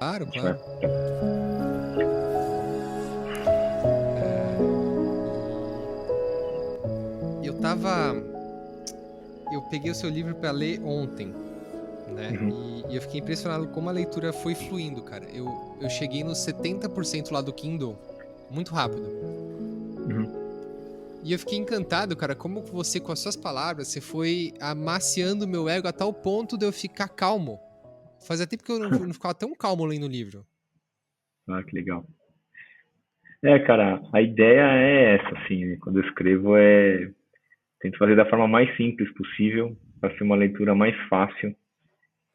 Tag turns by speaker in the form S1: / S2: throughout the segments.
S1: Claro,
S2: A gente vai.
S1: claro. E eu tava. Eu peguei o seu livro pra ler ontem, né?
S2: Uhum,
S1: E eu fiquei impressionado como a leitura foi fluindo, cara. Eu cheguei nos 70% lá do Kindle muito rápido.
S2: uhum.
S1: E eu fiquei encantado, cara, como você, com as suas palavras, você foi amaciando o meu ego a tal ponto de eu ficar calmo. Fazia tempo que eu não ficava tão calmo lendo o livro.
S2: Ah, que legal. Cara, a ideia é essa, assim, né? Quando eu escrevo tento fazer da forma mais simples possível, para ser uma leitura mais fácil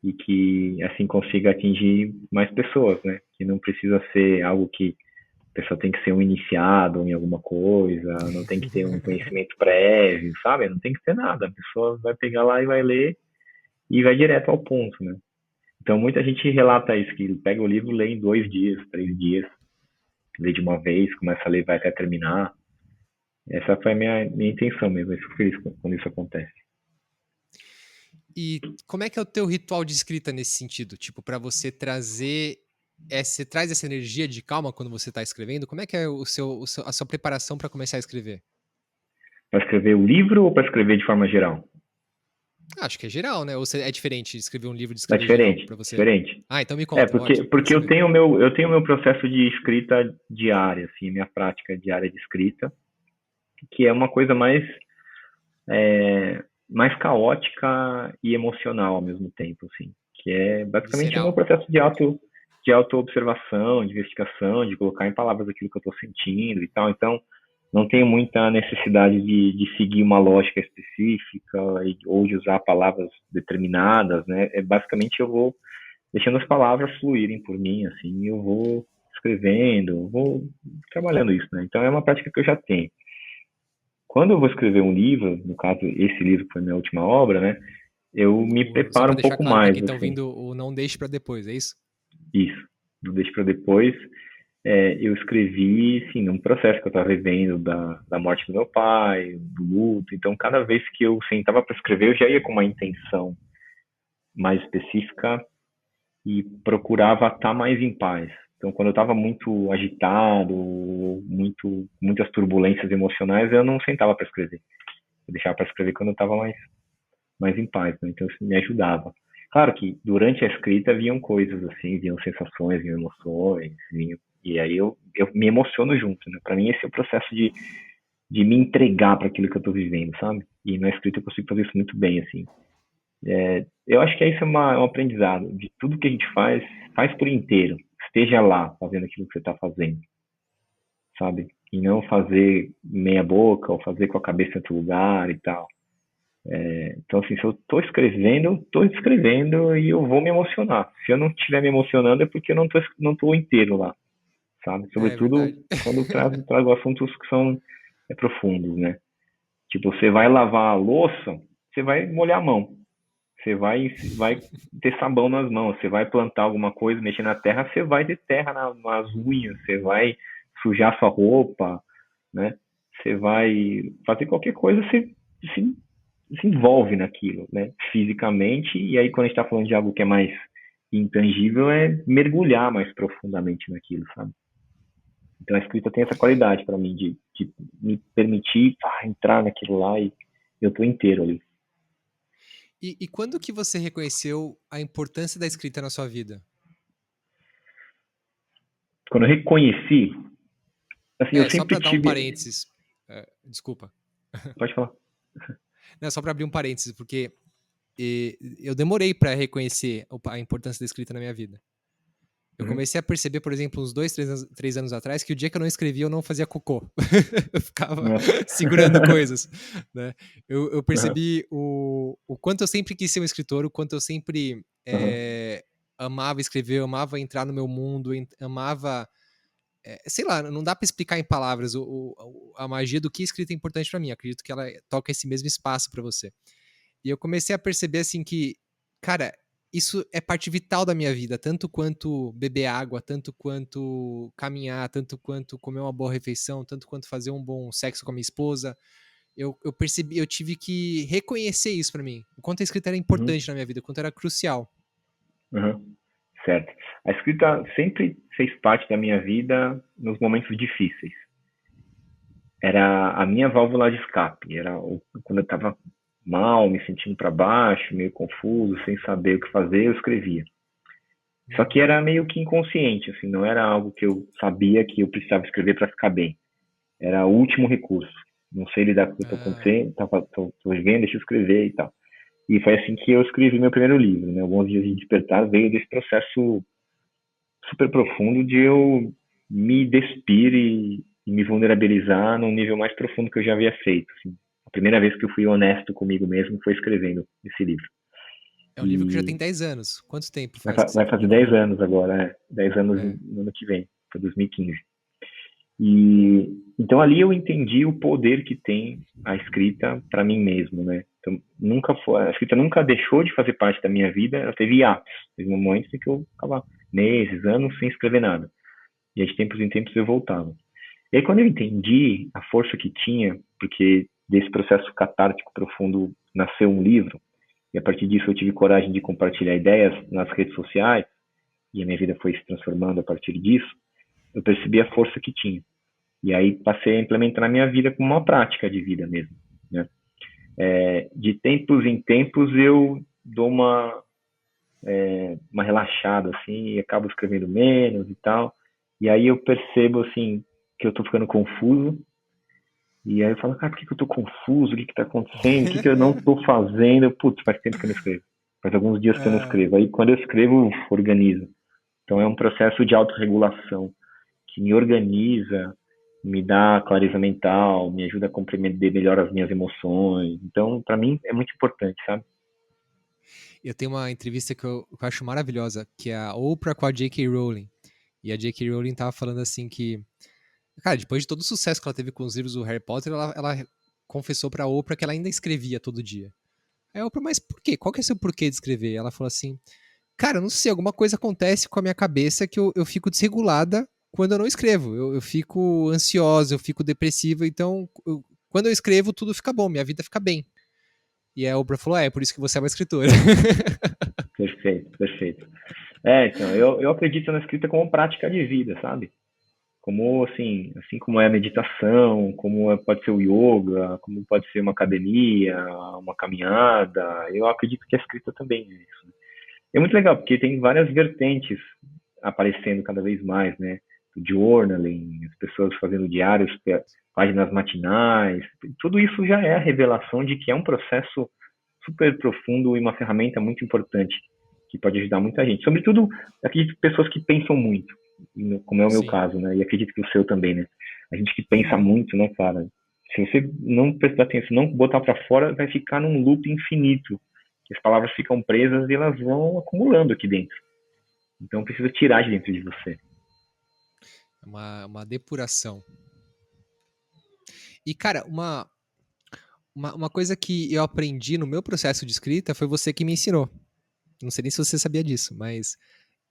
S2: e que assim consiga atingir mais pessoas, né? Que não precisa ser algo que a pessoa tem que ser um iniciado em alguma coisa, não tem que ter um conhecimento prévio, sabe? Não tem que ter nada. A pessoa vai pegar lá e vai ler e vai direto ao ponto, né? Então muita gente relata isso, que pega o livro, lê em 2 dias, 3 dias, lê de uma vez, começa a ler, vai até terminar. Essa foi a minha intenção mesmo, eu fico feliz quando isso acontece.
S1: E como é que é o teu ritual de escrita nesse sentido? Tipo, pra você trazer. Você traz essa energia de calma quando você tá escrevendo? Como é que é a sua preparação pra começar a escrever?
S2: Para escrever o livro ou para escrever de forma geral?
S1: Ah, acho que é geral, né? Ou é diferente de escrever um livro de
S2: É
S1: escrever geral
S2: diferente,
S1: pra você?
S2: diferente.
S1: Ah, então me conta,
S2: Porque,
S1: ótimo, quero
S2: porque
S1: saber.
S2: eu tenho meu processo de escrita diária, assim, minha prática diária de escrita, que é uma coisa mais caótica e emocional ao mesmo tempo, assim, que é basicamente o meu
S1: Visceral.
S2: processo de auto-observação, de investigação, de colocar em palavras aquilo que eu estou sentindo e tal. Então, não tenho muita necessidade de seguir uma lógica específica ou de usar palavras determinadas, né? Basicamente eu vou deixando as palavras fluírem por mim, assim, eu vou escrevendo, vou trabalhando isso, né? Então é uma prática que eu já tenho. Quando eu vou escrever um livro, no caso esse livro foi minha última obra, né? Eu me
S1: Só
S2: preparo
S1: pra
S2: um
S1: deixar
S2: pouco
S1: claro pra
S2: mais,
S1: quem tá
S2: assim,
S1: ouvindo, o não deixe pra depois, é isso?
S2: isso. Não deixo para depois. Eu escrevi, sim, num processo que eu estava vivendo da morte do meu pai, do luto. Então, cada vez que eu sentava para escrever, eu já ia com uma intenção mais específica e procurava estar mais em paz. Então, quando eu estava muito agitado, muitas turbulências emocionais, eu não sentava para escrever. Eu deixava para escrever quando eu estava mais em paz, né? Então, isso me ajudava. Claro que durante a escrita vinham coisas assim, vinham sensações, vinham emoções, e aí eu me emociono junto, né? Para mim, esse é o processo de me entregar para aquilo que eu estou vivendo, sabe? E na escrita eu consigo fazer isso muito bem, assim. Eu acho que isso é um aprendizado. De tudo que a gente faz por inteiro. Esteja lá fazendo aquilo que você está fazendo, sabe? E não fazer meia boca ou fazer com a cabeça em outro lugar e tal. Então, assim, se eu estou escrevendo e eu vou me emocionar. Se eu não estiver me emocionando é porque eu não tô inteiro lá, sabe?
S1: É
S2: Sobretudo
S1: verdade.
S2: quando trago assuntos que são profundos, né? Tipo, você vai lavar a louça, você vai molhar a mão. Você vai ter sabão nas mãos, você vai plantar alguma coisa, mexer na terra, você vai ter terra nas unhas, você vai sujar sua roupa, né? Você vai fazer qualquer coisa, você se, se envolve naquilo, né? Fisicamente, e aí quando a gente está falando de algo que é mais intangível, é mergulhar mais profundamente naquilo, sabe? Então a escrita tem essa qualidade para mim de me permitir entrar naquilo lá e eu tô inteiro ali.
S1: E quando que você reconheceu a importância da escrita na sua vida?
S2: Quando eu reconheci, assim, eu
S1: É, só
S2: sempre
S1: pra dar um
S2: tive.
S1: parênteses. Desculpa.
S2: Pode falar.
S1: Não, só pra abrir um parênteses, porque eu demorei pra reconhecer a importância da escrita na minha vida. Eu
S2: Uhum.
S1: comecei a perceber, por exemplo, uns 2, 3 anos atrás, que o dia que eu não escrevia, eu não fazia cocô. Eu ficava
S2: Nossa.
S1: segurando coisas, né? Eu
S2: Uhum.
S1: percebi o quanto eu sempre quis ser um escritor, o quanto eu sempre
S2: Uhum.
S1: amava escrever, eu amava entrar no meu mundo, amava. Sei lá, não dá pra explicar em palavras a magia do que escrita é importante pra mim. Acredito que ela toca esse mesmo espaço pra você. E eu comecei a perceber assim que, cara, isso é parte vital da minha vida, tanto quanto beber água, tanto quanto caminhar, tanto quanto comer uma boa refeição, tanto quanto fazer um bom sexo com a minha esposa. Eu percebi, eu tive que reconhecer isso pra mim, o quanto a escrita era
S2: Uhum.
S1: importante na minha vida, o quanto era crucial.
S2: Uhum. Certo. A escrita sempre fez parte da minha vida nos momentos difíceis. Era a minha válvula de escape. Quando eu estava mal, me sentindo para baixo, meio confuso, sem saber o que fazer, eu escrevia. Só que
S1: Uhum.
S2: era meio que inconsciente, assim, não era algo que eu sabia que eu precisava escrever para ficar bem. Era o último recurso. Não sei lidar com o que está
S1: Ah,
S2: acontecendo, tô vivendo, deixa eu escrever e tal. E foi assim que eu escrevi meu primeiro livro, né? Alguns dias de despertar veio desse processo super profundo de eu me despir e me vulnerabilizar num nível mais profundo que eu já havia feito. Assim. A primeira vez que eu fui honesto comigo mesmo foi escrevendo esse livro.
S1: é um livro que já tem
S2: E
S1: 10 anos. Quanto tempo faz que você
S2: vai fazer 10
S1: publicou?
S2: anos agora, 10 anos
S1: É.
S2: no ano que vem, foi 2015. E então ali eu entendi o poder que tem a escrita para mim mesmo, né? Então, a escrita nunca deixou de fazer parte da minha vida, ela teve hiatos, teve momentos em que eu ficava meses, anos sem escrever nada. E aí, de tempos em tempos eu voltava. E aí quando eu entendi a força que tinha, porque desse processo catártico profundo nasceu um livro, e a partir disso eu tive coragem de compartilhar ideias nas redes sociais, e a minha vida foi se transformando a partir disso, eu percebi a força que tinha. E aí passei a implementar na minha vida como uma prática de vida mesmo, né? De tempos em tempos eu dou uma relaxada assim e acabo escrevendo menos e tal. E aí eu percebo assim que eu tô ficando confuso. E aí eu falo, cara, por que eu tô confuso? O que tá acontecendo? O que eu não tô fazendo? Putz, faz tempo que eu não escrevo. Faz alguns dias que eu não
S1: Ah,
S2: escrevo. Aí quando eu escrevo, organizo. Então é um processo de autorregulação que me organiza, me dá clareza mental, me ajuda a compreender melhor as minhas emoções. Então, para mim, é muito importante, sabe?
S1: eu tenho uma entrevista que eu acho maravilhosa, que é a Oprah com a J.K. Rowling. E a J.K. Rowling tava falando assim que, cara, depois de todo o sucesso que ela teve com os livros do Harry Potter, ela confessou pra Oprah que ela ainda escrevia todo dia. Aí a Oprah, mas por quê? Qual que é o seu porquê de escrever? Ela falou assim, cara, eu não sei, alguma coisa acontece com a minha cabeça que eu fico desregulada quando eu não escrevo. Eu fico ansiosa, eu fico depressiva, então quando eu escrevo tudo fica bom, minha vida fica bem. E aí a Oprah falou, é por isso que você é uma escritora.
S2: Perfeito, perfeito. Então, eu acredito na escrita como prática de vida, sabe? Como, assim como é a meditação, pode ser o yoga, como pode ser uma academia, uma caminhada, eu acredito que a escrita também é isso. É muito legal, porque tem várias vertentes aparecendo cada vez mais, né? O journaling, as pessoas fazendo diários, páginas matinais, tudo isso já é a revelação de que é um processo super profundo e uma ferramenta muito importante que pode ajudar muita gente. Sobretudo, acredito pessoas que pensam muito, como é o meu
S1: Sim.
S2: caso, né? E acredito que o seu também, né? A gente que pensa muito, né, cara? Se você não prestar atenção, não botar para fora, vai ficar num loop infinito. As palavras ficam presas e elas vão acumulando aqui dentro. Então precisa tirar de dentro de você.
S1: É uma depuração. E, cara, uma coisa que eu aprendi no meu processo de escrita foi você que me ensinou. Não sei nem se você sabia disso, mas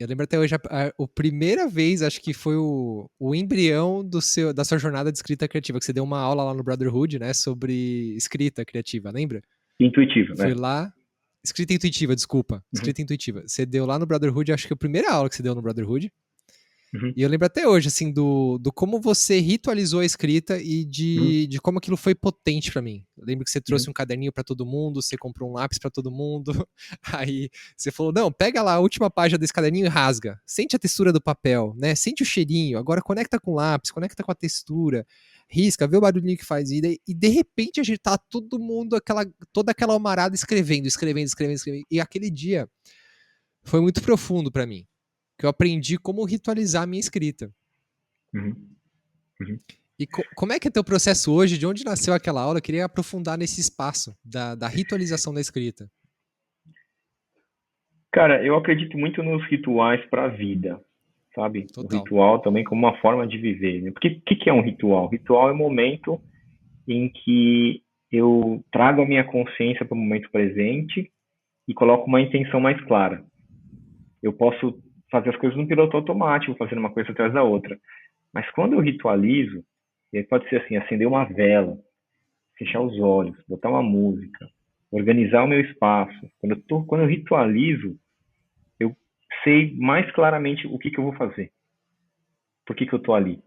S1: eu lembro até hoje, a primeira vez, acho que foi o embrião da sua jornada de escrita criativa, que você deu uma aula lá no Brotherhood, né, sobre escrita criativa, lembra?
S2: Intuitivo,
S1: Foi
S2: né?
S1: lá. Escrita intuitiva, desculpa.
S2: Uhum,
S1: Escrita intuitiva. Você deu lá no Brotherhood, acho que a primeira aula que você deu no Brotherhood.
S2: uhum,
S1: E eu lembro até hoje, assim, do como você ritualizou a escrita e
S2: uhum,
S1: de como aquilo foi potente pra mim. Eu lembro que você trouxe
S2: uhum,
S1: um caderninho pra todo mundo, você comprou um lápis pra todo mundo. Aí você falou: não, pega lá a última página desse caderninho e rasga. Sente a textura do papel, né? Sente o cheirinho. Agora conecta com o lápis, conecta com a textura. Risca, vê o barulhinho que faz. E de repente a gente tá todo mundo, toda aquela almarada escrevendo, escrevendo, escrevendo, escrevendo. E aquele dia foi muito profundo pra mim. Que eu aprendi como ritualizar a minha escrita.
S2: uhum, uhum.
S1: E como é que é teu processo hoje? De onde nasceu aquela aula? Eu queria aprofundar nesse espaço da ritualização da escrita.
S2: Cara, eu acredito muito nos rituais para a vida, sabe? O
S1: Total.
S2: ritual também como uma forma de viver, né? Porque o que é um ritual? Ritual é um momento em que eu trago a minha consciência para o momento presente e coloco uma intenção mais clara. Eu posso fazer as coisas no piloto automático, fazendo uma coisa atrás da outra. Mas quando eu ritualizo, e aí pode ser assim, acender uma vela, fechar os olhos, botar uma música, organizar o meu espaço. Quando eu ritualizo, eu sei mais claramente o que que eu vou fazer. Por que que eu tô ali?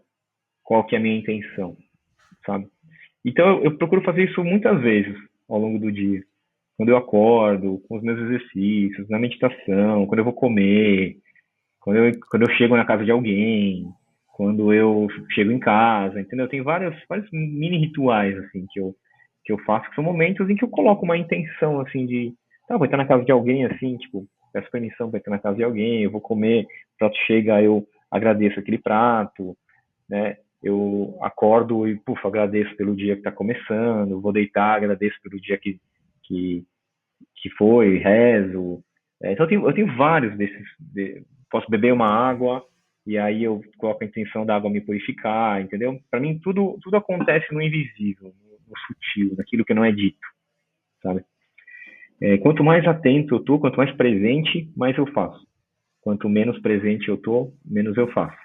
S2: Qual que é a minha intenção, sabe? Então eu procuro fazer isso muitas vezes ao longo do dia. Quando eu acordo, com os meus exercícios, na meditação, quando eu vou comer, quando eu chego na casa de alguém, quando eu chego em casa, entendeu? Tem vários mini rituais, assim, que eu faço, que são momentos em que eu coloco uma intenção, assim, de, tá, vou entrar na casa de alguém, assim, tipo, peço permissão para entrar na casa de alguém, eu vou comer, o prato chega, eu agradeço aquele prato, né? Eu acordo e, puf, agradeço pelo dia que está começando, vou deitar, agradeço pelo dia que, que foi, rezo. Então eu tenho vários desses. Posso beber uma água e aí eu coloco a intenção da água me purificar, entendeu? Para mim tudo acontece no invisível, no sutil, naquilo que não é dito, sabe? Quanto mais atento eu tô, quanto mais presente, mais eu faço. Quanto menos presente eu tô, menos eu faço.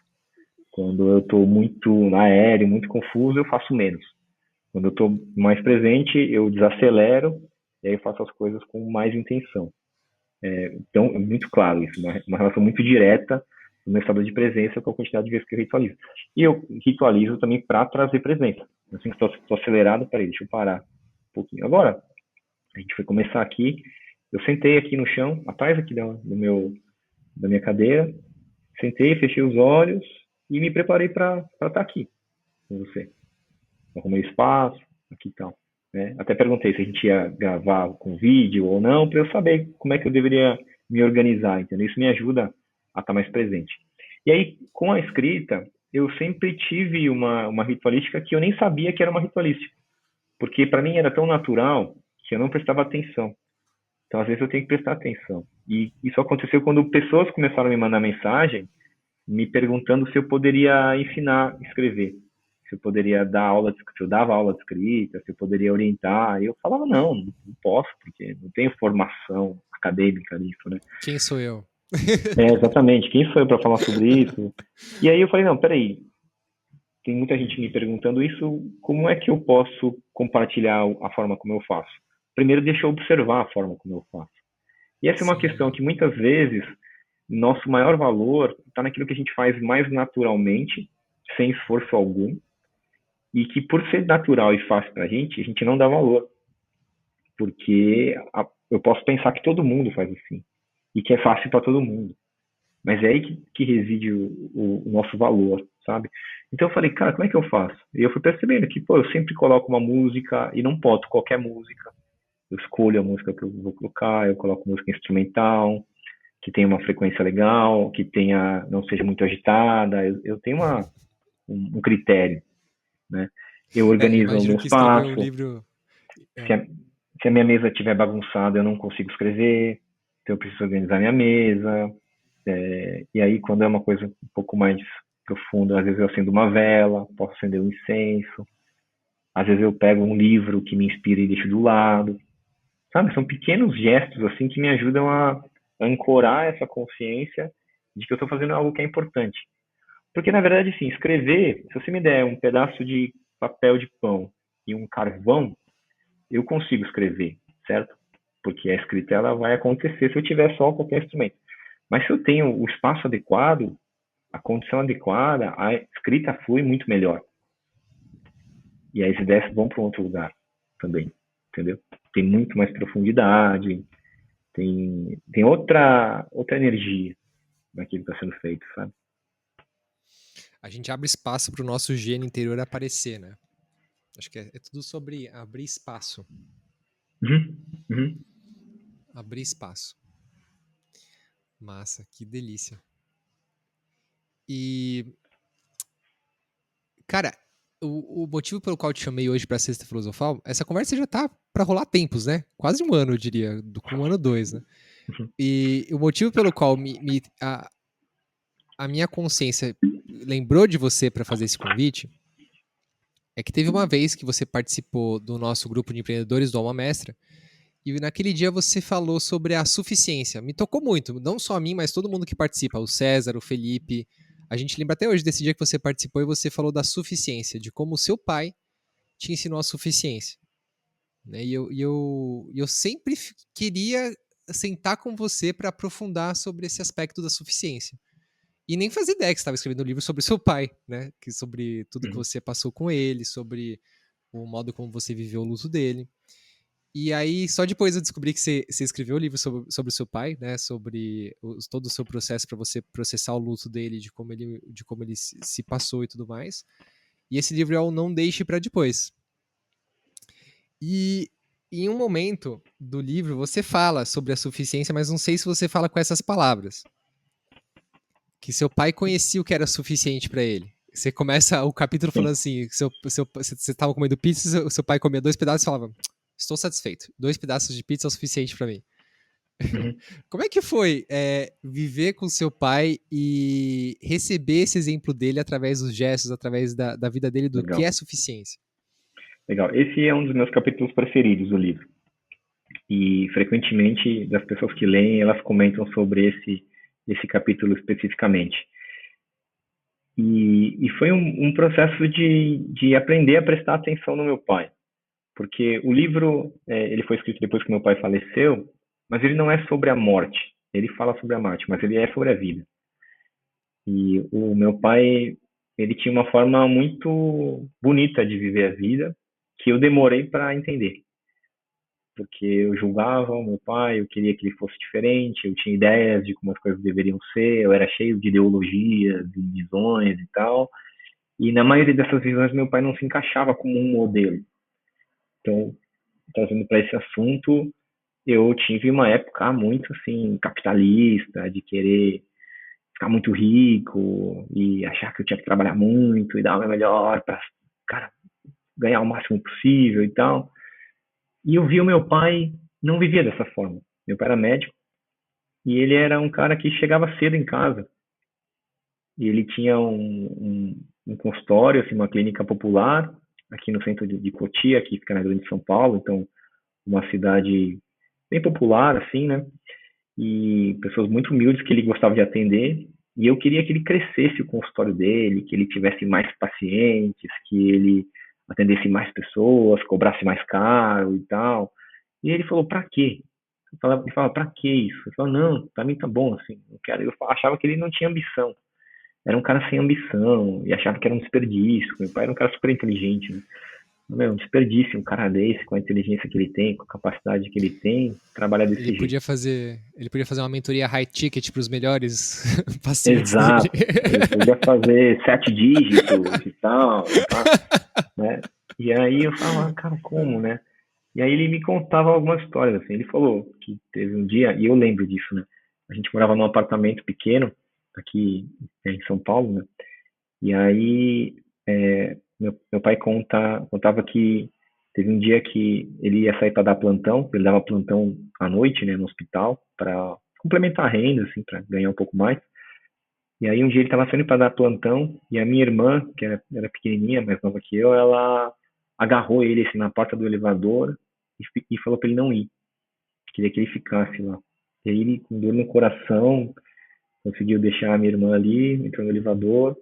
S2: Quando eu tô muito aéreo, muito confuso, eu faço menos. Quando eu tô mais presente, eu desacelero e aí eu faço as coisas com mais intenção. Então, é muito claro isso, uma relação muito direta do meu estado de presença com a quantidade de vezes que eu ritualizo. E eu ritualizo também para trazer presença. Assim que estou acelerado, peraí, deixa eu parar um pouquinho. Agora, a gente vai começar aqui. Eu sentei aqui no chão, atrás aqui da minha cadeira, sentei, fechei os olhos e me preparei para estar aqui com você. Arrumei espaço, aqui e tal. Né? Até perguntei se a gente ia gravar com vídeo ou não, para eu saber como é que eu deveria me organizar, entendeu? Isso me ajuda a estar mais presente. E aí, com a escrita, eu sempre tive uma ritualística que eu nem sabia que era uma ritualística, porque para mim era tão natural que eu não prestava atenção. Então, às vezes, eu tenho que prestar atenção. E isso aconteceu quando pessoas começaram a me mandar mensagem me perguntando se eu poderia ensinar a escrever, se eu poderia dar aula, se eu dava aula de escrita, se eu poderia orientar. E eu falava, não posso, porque não tenho formação acadêmica nisso, né?
S1: Quem sou eu?
S2: Exatamente, quem sou eu para falar sobre isso? E aí eu falei, não, peraí, tem muita gente me perguntando isso, como é que eu posso compartilhar a forma como eu faço? Primeiro, deixa eu observar a forma como eu faço. E essa é uma questão
S1: Sim.
S2: que muitas vezes nosso maior valor está naquilo que a gente faz mais naturalmente, sem esforço algum, e que por ser natural e fácil para a gente não dá valor, porque eu posso pensar que todo mundo faz assim, e que é fácil para todo mundo, mas é aí que reside o nosso valor, sabe? Então eu falei, cara, como é que eu faço? E eu fui percebendo que, pô, eu sempre coloco uma música, e não boto qualquer música, eu escolho a música que eu vou colocar, eu coloco música instrumental, que tenha uma frequência legal, que tenha, não seja muito agitada. Eu tenho um critério, né? Eu organizo o
S1: Imagino
S2: meu
S1: que escrever um
S2: espaço.
S1: livro.
S2: Se
S1: É,
S2: a, se a minha mesa estiver bagunçada, eu não consigo escrever. Então eu preciso organizar minha mesa. E aí, quando é uma coisa um pouco mais profunda, às vezes eu acendo uma vela, posso acender um incenso. Às vezes eu pego um livro que me inspira e deixo do lado. Sabe? São pequenos gestos assim que me ajudam a ancorar essa consciência de que eu estou fazendo algo que é importante. Porque, na verdade, assim, escrever, se você me der um pedaço de papel de pão e um carvão, eu consigo escrever, certo? Porque a escrita ela vai acontecer se eu tiver só qualquer instrumento. Mas se eu tenho o espaço adequado, a condição adequada, a escrita flui muito melhor. E as ideias vão para um outro lugar também, entendeu? Tem muito mais profundidade, tem outra energia naquilo que está sendo feito, sabe?
S1: a gente abre espaço para o nosso gênio interior aparecer, né? Acho que é tudo sobre abrir espaço.
S2: Uhum, uhum.
S1: Abrir espaço. Massa, que delícia. E, cara, o motivo pelo qual eu te chamei hoje pra Sexta Filosofal, essa conversa já tá pra rolar tempos, né? Quase um ano, eu diria, com um ano dois, né? E o motivo pelo qual a minha consciência lembrou de você pra fazer esse convite é que teve uma vez que você participou do nosso grupo de empreendedores do Alma Mestra e naquele dia você falou sobre a suficiência. Me tocou muito, não só a mim, mas todo mundo que participa, o César, o Felipe. A gente lembra até hoje desse dia que você participou e você falou da suficiência, de como o seu pai te ensinou a suficiência. Né? E eu sempre queria sentar com você para aprofundar sobre esse aspecto da suficiência. E nem fazia ideia que você estava escrevendo um livro sobre seu pai, né? Sobre tudo que
S2: Uhum.
S1: você passou com ele, sobre o modo como você viveu o luto dele. E aí, só depois eu descobri que você escreveu o livro sobre o seu pai, né? Sobre todo o seu processo para você processar o luto dele, de como ele se passou e tudo mais. E esse livro é o Não Deixe para Depois. E em um momento do livro você fala sobre a suficiência, mas não sei se você fala com essas palavras. Que seu pai conhecia o que era suficiente para ele. Você começa o capítulo
S2: Sim.
S1: falando assim: você estava comendo pizza, seu pai comia 2 pedaços e falava: estou satisfeito. 2 pedaços de pizza é o suficiente para mim.
S2: Uhum.
S1: Como é que foi viver com seu pai e receber esse exemplo dele através dos gestos, através da vida dele, do que
S2: Legal.
S1: é suficiência?
S2: Legal. Esse é um dos meus capítulos preferidos do livro. E frequentemente das pessoas que leem, elas comentam sobre esse capítulo especificamente. E foi um processo de aprender a prestar atenção no meu pai, porque o livro ele foi escrito depois que meu pai faleceu, mas ele não é sobre a morte. Ele fala sobre a morte, mas ele é sobre a vida. E o meu pai, ele tinha uma forma muito bonita de viver a vida, que eu demorei para entender. Porque eu julgava o meu pai, eu queria que ele fosse diferente, eu tinha ideias de como as coisas deveriam ser, eu era cheio de ideologias, de visões e tal. E na maioria dessas visões, meu pai não se encaixava como um modelo. Então, trazendo para esse assunto, eu tive uma época muito assim capitalista, de querer ficar muito rico e achar que eu tinha que trabalhar muito e dar o meu melhor para, cara, ganhar o máximo possível e tal. E eu vi o meu pai não vivia dessa forma. Meu pai era médico e ele era um cara que chegava cedo em casa. E ele tinha um consultório, assim, uma clínica popular aqui no centro de Cotia, que fica na Grande São Paulo, então uma cidade bem popular, assim, né? E pessoas muito humildes que ele gostava de atender. E eu queria que ele crescesse o consultório dele, que ele tivesse mais pacientes, que ele atendesse mais pessoas, cobrasse mais caro e tal. E ele falou, pra quê? Ele fala, pra que isso? Eu falava, não, pra mim tá bom, assim, não quero. Eu achava que ele não tinha ambição. Era um cara sem ambição e achava que era um desperdício. Meu pai era um cara super inteligente, né? Meu, um desperdício, um cara desse, com a inteligência que ele tem, com a capacidade que ele tem, trabalhar desse jeito.
S1: Ele podia fazer uma mentoria high ticket para os melhores pacientes dele.
S2: Exato. Ele podia fazer 7 dígitos e tal, tá, né? E aí eu falava, cara, como, né? E aí ele me contava algumas histórias, assim. Ele falou que teve um dia, e eu lembro disso, né? A gente morava num apartamento pequeno, aqui em São Paulo, né? E aí meu pai contava que teve um dia que ele ia sair para dar plantão, ele dava plantão à noite, né, no hospital, para complementar a renda, assim, para ganhar um pouco mais. E aí um dia ele estava saindo para dar plantão e a minha irmã, que era pequenininha, mais nova que eu, ela agarrou ele assim na porta do elevador e falou para ele não ir, queria que ele ficasse lá. E aí ele, com dor no coração, conseguiu deixar a minha irmã ali, entrou no elevador.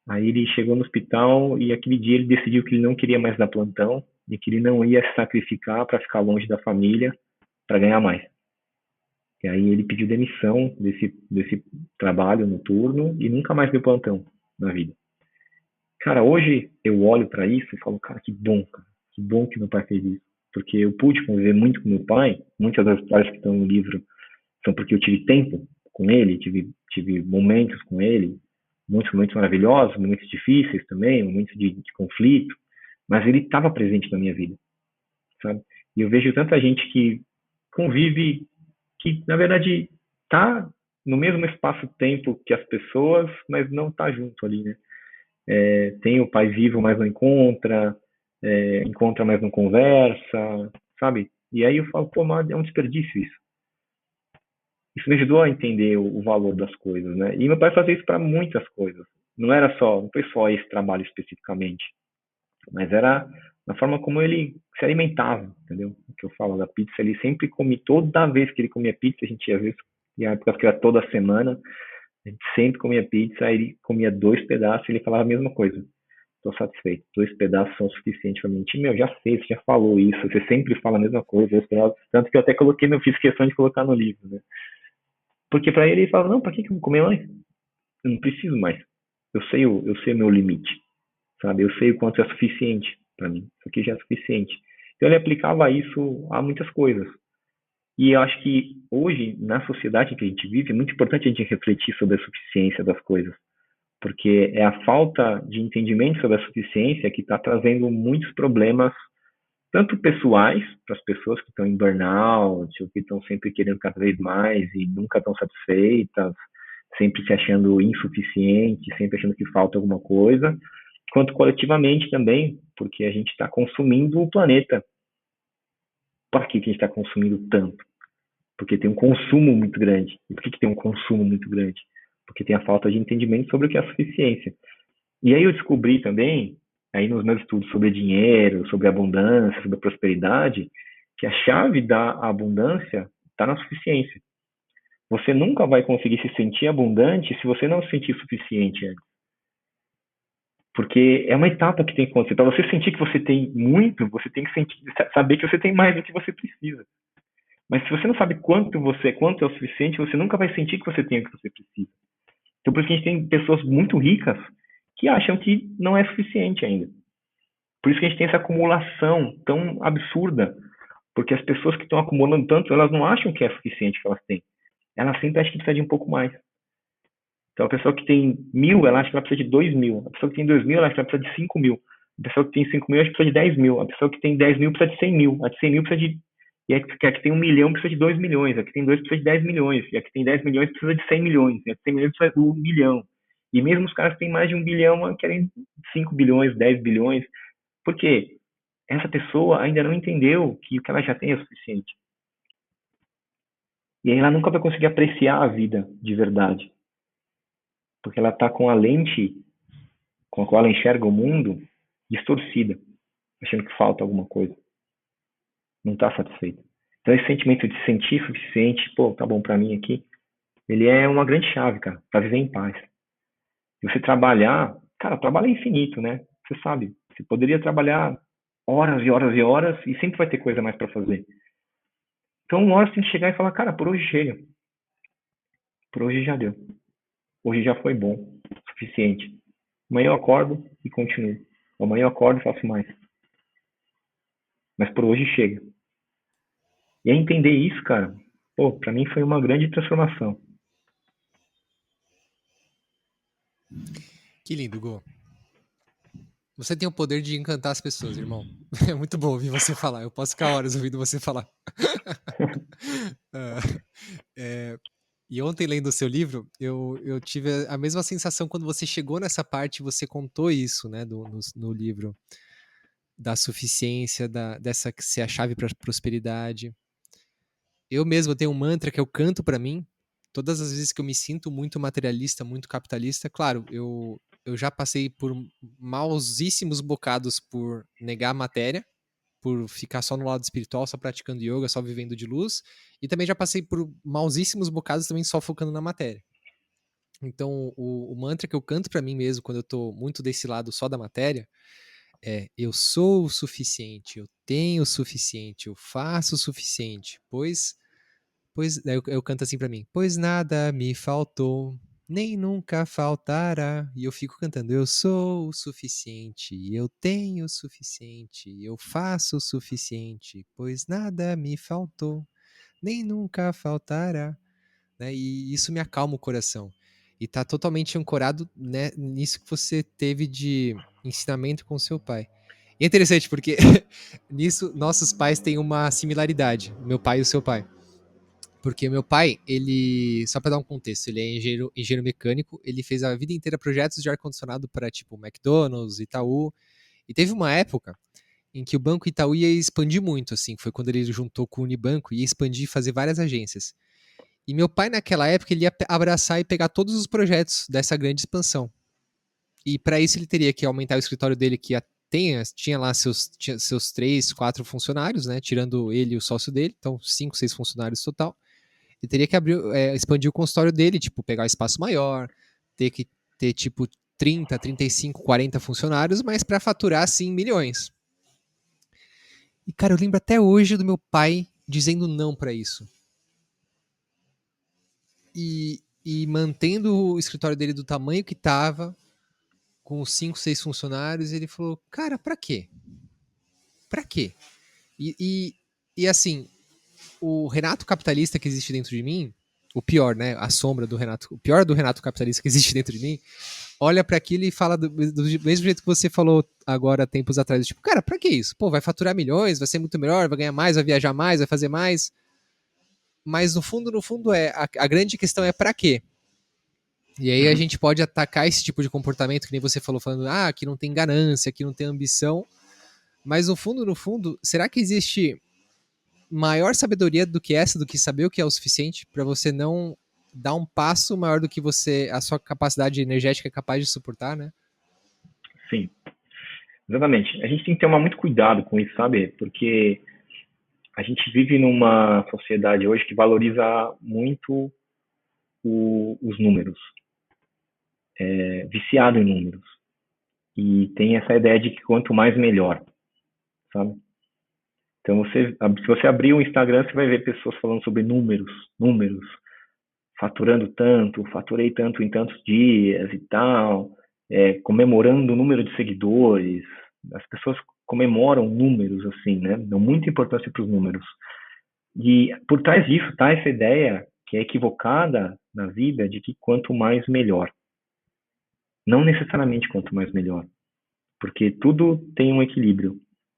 S2: Aí ele chegou no hospital e aquele dia ele decidiu que ele não queria mais dar plantão e que ele não ia se sacrificar para ficar longe da família para ganhar mais. E aí ele pediu demissão desse trabalho noturno e nunca mais deu plantão na vida. Cara, hoje eu olho para isso e falo, cara, que bom que meu pai fez isso. Porque eu pude conviver muito com meu pai, muitas das histórias que estão no livro são porque eu tive tempo com ele, tive momentos com ele, muitos momentos maravilhosos, momentos difíceis também, momentos de conflito, mas ele estava presente na minha vida, sabe? E eu vejo tanta gente que convive, que na verdade está no mesmo espaço-tempo que as pessoas, mas não está junto ali, né? Tem o pai vivo, mas não encontra, encontra, mas não conversa, sabe? E aí eu falo, pô, mas é um desperdício isso. Isso me ajudou a entender o valor das coisas, né? E meu pai fazia isso para muitas coisas. Não foi só esse trabalho especificamente, mas era na forma como ele se alimentava, entendeu? O que eu falo da pizza, ele sempre comia, toda vez que ele comia pizza, a gente às vezes, em épocas que era toda semana, a gente sempre comia pizza, aí ele comia 2 pedaços e ele falava a mesma coisa. estou satisfeito. 2 pedaços são suficientes para mim. Meu, já sei, você já falou isso, você sempre fala a mesma coisa, 2 pedaços, tanto que eu até coloquei, eu fiz questão de colocar no livro, né? Porque para ele fala, não, para que eu vou comer mais? Eu não preciso mais. Eu sei o meu limite, sabe? Eu sei o quanto é suficiente para mim. Isso aqui já é suficiente. Então ele aplicava isso a muitas coisas. E eu acho que hoje, na sociedade que a gente vive, é muito importante a gente refletir sobre a suficiência das coisas, porque é a falta de entendimento sobre a suficiência que está trazendo muitos problemas, tanto pessoais, para as pessoas que estão em burnout, ou que estão sempre querendo cada vez mais e nunca estão satisfeitas, sempre se achando insuficiente, sempre achando que falta alguma coisa, quanto coletivamente também, porque a gente está consumindo o planeta. Para que a gente está consumindo tanto? Porque tem um consumo muito grande. E por que tem um consumo muito grande? Porque tem a falta de entendimento sobre o que é a suficiência. E aí eu descobri também, aí nos meus estudos sobre dinheiro, sobre abundância, sobre a prosperidade, que a chave da abundância está na suficiência. Você nunca vai conseguir se sentir abundante se você não se sentir suficiente antes. Porque é uma etapa que tem que acontecer. Para você sentir que você tem muito, você tem que saber que você tem mais do que você precisa. Mas se você não sabe quanto é o suficiente, você nunca vai sentir que você tem o que você precisa. Então por isso que a gente tem pessoas muito ricas que acham que não é suficiente ainda. Por isso que a gente tem essa acumulação tão absurda, porque as pessoas que estão acumulando tanto, elas não acham que é suficiente que elas têm. Elas sempre acham que precisa de um pouco mais. Então a pessoa que tem 1.000, ela acha que ela precisa de 2.000. A pessoa que tem 2.000, ela acha que ela precisa de 5.000. A pessoa que tem 5.000, acha que precisa de 10.000. A pessoa que tem 10.000 precisa de 100.000. A de 100.000 precisa de... E a que tem 1 milhão precisa de 2 milhões. A que tem 2 precisa de 10 milhões. E a que tem 10 milhões precisa de 100 milhões. E a que tem 100 milhões precisa de 1 bilhão. E mesmo os caras que têm mais de 1 bilhão querem 5 bilhões, 10 bilhões. Por quê? Essa pessoa ainda não entendeu que o que ela já tem é suficiente. E aí ela nunca vai conseguir apreciar a vida de verdade. Porque ela está com a lente com a qual ela enxerga o mundo distorcida, achando que falta alguma coisa. Não está satisfeita. Então esse sentimento de sentir suficiente, pô, tá bom para mim aqui, ele é uma grande chave, cara, para viver em paz. E você trabalhar, cara, trabalho é infinito, né? Você sabe, você poderia trabalhar horas e horas e horas e sempre vai ter coisa mais para fazer. Então uma hora você tem que chegar e falar, cara, por hoje chega. Por hoje já deu. Hoje já foi bom, suficiente. Amanhã eu acordo e continuo. Amanhã eu acordo e faço mais. Mas por hoje chega. E aí entender isso, cara, pô, pra mim foi uma grande transformação.
S1: Que lindo, Gu. Você tem o poder de encantar as pessoas, irmão. É muito bom ouvir você falar. Eu posso ficar horas ouvindo você falar. Ah, e ontem, lendo o seu livro, eu tive a mesma sensação quando você chegou nessa parte e você contou isso, né, no livro, da suficiência, dessa que ser a chave para a prosperidade. Eu mesmo tenho um mantra que eu canto para mim, todas as vezes que eu me sinto muito materialista, muito capitalista. Claro, eu já passei por mausíssimos bocados por negar a matéria, por ficar só no lado espiritual, só praticando yoga, só vivendo de luz. E também já passei por mausíssimos bocados também só focando na matéria. Então, o mantra que eu canto para mim mesmo, quando eu tô muito desse lado só da matéria, é: eu sou o suficiente, eu tenho o suficiente, eu faço o suficiente, pois eu canto assim pra mim: pois nada me faltou, nem nunca faltará. E eu fico cantando: eu sou o suficiente, eu tenho o suficiente, eu faço o suficiente, pois nada me faltou, nem nunca faltará. Né? E isso me acalma o coração. E tá totalmente ancorado, né, nisso que você teve de ensinamento com seu pai. E é interessante porque nisso nossos pais têm uma similaridade, o meu pai e o seu pai. Porque meu pai, ele, só para dar um contexto, ele é engenheiro mecânico, ele fez a vida inteira projetos de ar-condicionado para tipo McDonald's, Itaú, e teve uma época em que o Banco Itaú ia expandir muito, assim, foi quando ele juntou com o Unibanco e ia expandir e fazer várias agências. E meu pai, naquela época, ele ia abraçar e pegar todos os projetos dessa grande expansão. E para isso ele teria que aumentar o escritório dele, que tinha lá seus 3, 4 funcionários, né? Tirando ele e o sócio dele, então 5, 6 funcionários total. Ele teria que expandir o consultório dele, tipo, pegar um espaço maior, ter que ter, tipo, 30, 35, 40 funcionários, mas para faturar, sim, milhões. E, cara, eu lembro até hoje do meu pai dizendo não para isso. E mantendo o escritório dele do tamanho que tava, com os 5, 6 funcionários, ele falou, cara, pra quê? Pra quê? E assim, o Renato capitalista que existe dentro de mim, o pior, né? A sombra do Renato, o pior do Renato capitalista que existe dentro de mim, olha para aquilo e fala do mesmo jeito que você falou agora, tempos atrás. Tipo, cara, pra que isso? Pô, vai faturar milhões, vai ser muito melhor, vai ganhar mais, vai viajar mais, vai fazer mais. Mas no fundo, a grande questão é pra quê? E aí a gente pode atacar esse tipo de comportamento, que nem você falou, falando, aqui não tem ganância, aqui não tem ambição. Mas no fundo, será que existe maior sabedoria do que essa, do que saber o que é o suficiente para você não dar um passo maior do que a sua capacidade energética é capaz de suportar, né?
S2: Sim, exatamente. A gente tem que tomar muito cuidado com isso, sabe? Porque a gente vive numa sociedade hoje que valoriza muito os números, viciado em números. E tem essa ideia de que quanto mais melhor, sabe? Então, se você abrir o Instagram, você vai ver pessoas falando sobre números, números, faturando tanto, faturei tanto em tantos dias e tal, comemorando o número de seguidores. As pessoas comemoram números, assim, né? Dão muita importância para os números. E por trás disso está essa ideia que é equivocada na vida de que quanto mais melhor. Não necessariamente quanto mais melhor, porque tudo tem um equilíbrio.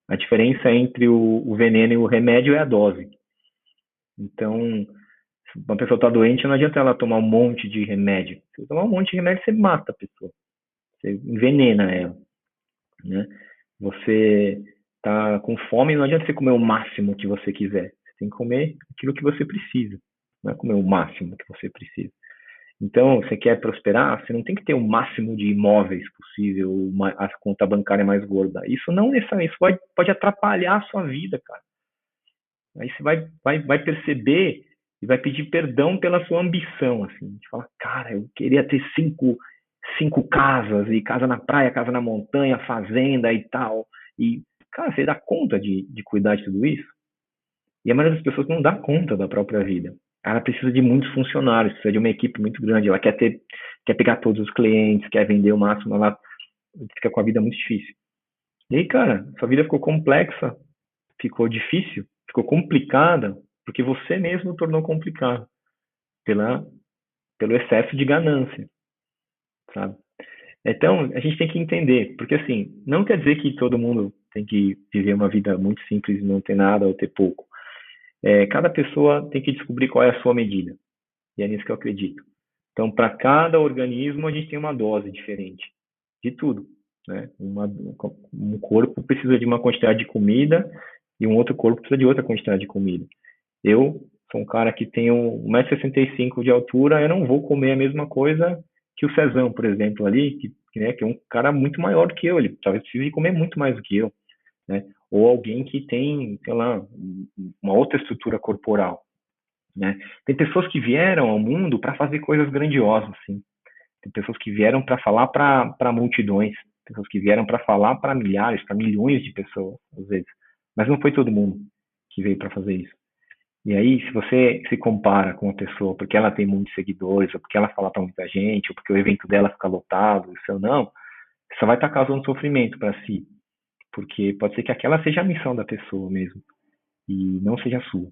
S2: A diferença entre o veneno e o remédio é a dose. Então, se uma pessoa está doente, não adianta ela tomar um monte de remédio. Se você tomar um monte de remédio, você mata a pessoa. Você envenena ela, né? Você está com fome, não adianta você comer o máximo que você quiser. Você tem que comer aquilo que você precisa. Não é comer o máximo que você precisa. Então, você quer prosperar, você não tem que ter o máximo de imóveis possível, a conta bancária mais gorda. Isso não necessariamente, isso pode atrapalhar a sua vida, cara. Aí você vai perceber e vai pedir perdão pela sua ambição, assim. De falar, cara, eu queria ter cinco casas, e casa na praia, casa na montanha, fazenda e tal. E, cara, você dá conta de cuidar de tudo isso? E a maioria das pessoas não dá conta da própria vida. Ela precisa de muitos funcionários, precisa de uma equipe muito grande. Ela quer pegar todos os clientes, quer vender o máximo. Ela fica com a vida muito difícil. E aí, cara, sua vida ficou complexa, ficou difícil, ficou complicada, porque você mesmo tornou complicado pela, pelo excesso de ganância, sabe? Então, a gente tem que entender, porque assim, não quer dizer que todo mundo tem que viver uma vida muito simples, não ter nada ou ter pouco. Cada pessoa tem que descobrir qual é a sua medida. E é nisso que eu acredito. Então, para cada organismo, a gente tem uma dose diferente de tudo. Né? Um corpo precisa de uma quantidade de comida e um outro corpo precisa de outra quantidade de comida. Eu sou um cara que tenho 1,65 m de altura, eu não vou comer a mesma coisa que o Cezão, por exemplo, ali, que é um cara muito maior do que eu. Ele talvez precise comer muito mais do que eu. Né? Ou alguém que tem, sei lá, uma outra estrutura corporal. Né? Tem pessoas que vieram ao mundo para fazer coisas grandiosas, assim. Tem pessoas que vieram para falar para multidões, pessoas que vieram para falar para milhares, para milhões de pessoas, às vezes. Mas não foi todo mundo que veio para fazer isso. E aí, se você se compara com uma pessoa porque ela tem muitos seguidores, ou porque ela fala para muita gente, ou porque o evento dela fica lotado, isso ou não, você só vai estar causando sofrimento para si. Porque pode ser que aquela seja a missão da pessoa mesmo, e não seja a sua.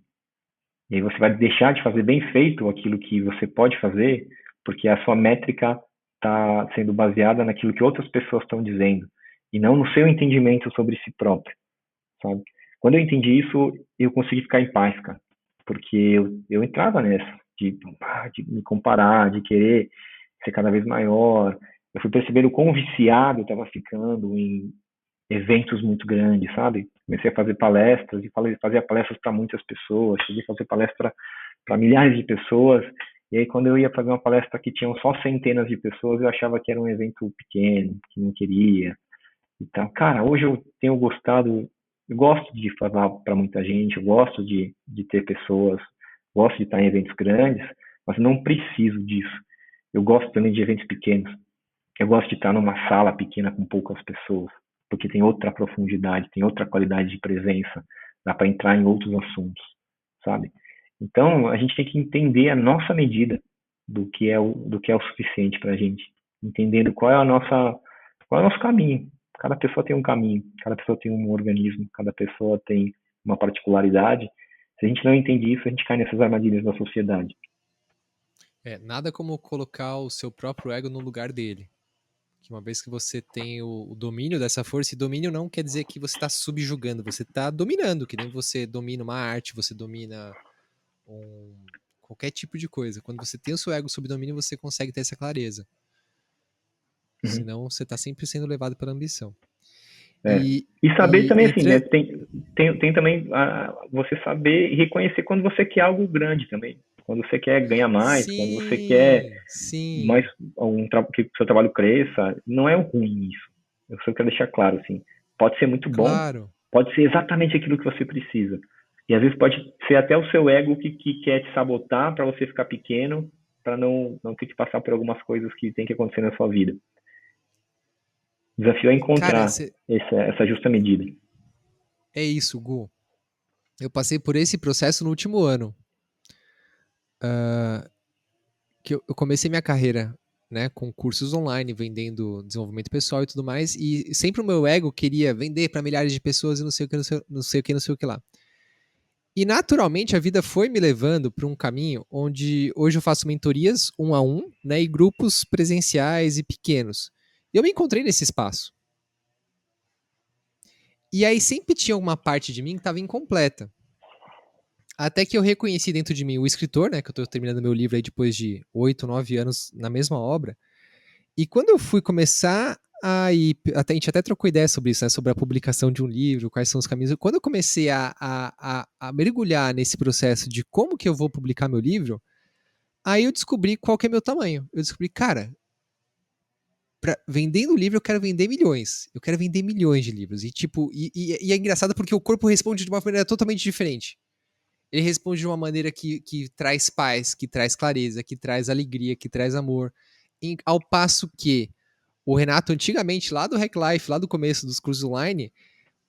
S2: E aí você vai deixar de fazer bem feito aquilo que você pode fazer, porque a sua métrica está sendo baseada naquilo que outras pessoas estão dizendo, e não no seu entendimento sobre si próprio, sabe? Quando eu entendi isso, eu consegui ficar em paz, cara. Porque eu entrava nessa, de me comparar, de querer ser cada vez maior. Eu fui percebendo o quão viciado eu estava ficando em eventos muito grandes, sabe? Comecei a fazer palestras e fazia palestras para muitas pessoas, cheguei a fazer palestra para milhares de pessoas. E aí, quando eu ia fazer uma palestra que tinham só centenas de pessoas, eu achava que era um evento pequeno, que não queria. Então, cara, hoje eu tenho gostado, eu gosto de falar para muita gente, eu gosto de ter pessoas, gosto de estar em eventos grandes, mas não preciso disso. Eu gosto também de eventos pequenos. Eu gosto de estar numa sala pequena com poucas pessoas, porque tem outra profundidade, tem outra qualidade de presença, dá para entrar em outros assuntos, sabe? Então, a gente tem que entender a nossa medida do que é o suficiente para a gente, entendendo qual é o nosso caminho. Cada pessoa tem um caminho, cada pessoa tem um organismo, cada pessoa tem uma particularidade. Se a gente não entende isso, a gente cai nessas armadilhas da sociedade.
S1: Nada como colocar o seu próprio ego no lugar dele. Que uma vez que você tem o domínio dessa força, e domínio não quer dizer que você está subjugando, você está dominando, que nem você domina uma arte, você domina qualquer tipo de coisa. Quando você tem o seu ego sob domínio, você consegue ter essa clareza.
S2: Uhum.
S1: Senão você está sempre sendo levado pela ambição.
S2: É. E saber também, assim, né?
S1: Entrando.
S2: Tem também você saber e reconhecer quando você quer algo grande também. Quando você quer ganhar mais, quando você quer
S1: Sim,
S2: mais
S1: sim.
S2: que o seu trabalho cresça, não é ruim isso. Eu só quero deixar claro, assim. Pode ser muito bom,
S1: Claro.
S2: pode ser exatamente aquilo que você precisa. E às vezes pode ser até o seu ego que quer te sabotar para você ficar pequeno, para não ter que passar por algumas coisas que tem que acontecer na sua vida. O desafio é
S1: Cara,
S2: encontrar essa justa medida.
S1: é isso, Gu. Eu passei por esse processo no último ano. Que eu comecei minha carreira, né, com cursos online, vendendo desenvolvimento pessoal e tudo mais, e sempre o meu ego queria vender para milhares de pessoas e não sei o que, não sei o que lá. E naturalmente a vida foi me levando para um caminho onde hoje eu faço mentorias um a um, né, e grupos presenciais e pequenos. E eu me encontrei nesse espaço. E aí sempre tinha uma parte de mim que estava incompleta. Até que eu reconheci dentro de mim o escritor, né, que eu estou terminando meu livro aí depois de 8, 9 anos na mesma obra. E quando eu fui começar a gente até trocou ideia sobre isso, né, sobre a publicação de um livro, quais são os caminhos. Quando eu comecei a mergulhar nesse processo de como que eu vou publicar meu livro, aí eu descobri qual que é meu tamanho. Eu descobri, cara, vendendo livro eu quero vender milhões. Eu quero vender milhões de livros. E tipo, e é engraçado porque o corpo responde de uma maneira totalmente diferente. Ele responde de uma maneira que traz paz, que traz clareza, que traz alegria, que traz amor. Ao passo que o Renato, antigamente, lá do Hack Life, lá do começo dos cursos online,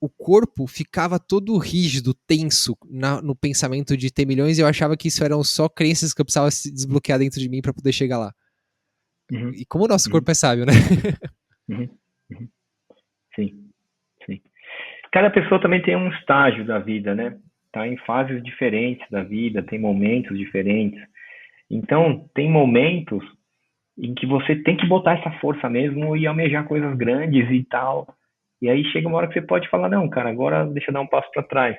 S1: o corpo ficava todo rígido, tenso no pensamento de ter milhões, e eu achava que isso eram só crenças que eu precisava se desbloquear dentro de mim para poder chegar lá.
S2: Uhum,
S1: E como o nosso
S2: uhum,
S1: corpo é sábio, né?
S2: uhum, uhum. Sim, sim. Cada pessoa também tem um estágio da vida, né? Tá em fases diferentes da vida, tem momentos diferentes. Então, tem momentos em que você tem que botar essa força mesmo e almejar coisas grandes e tal. E aí chega uma hora que você pode falar, não, cara, agora deixa eu dar um passo para trás.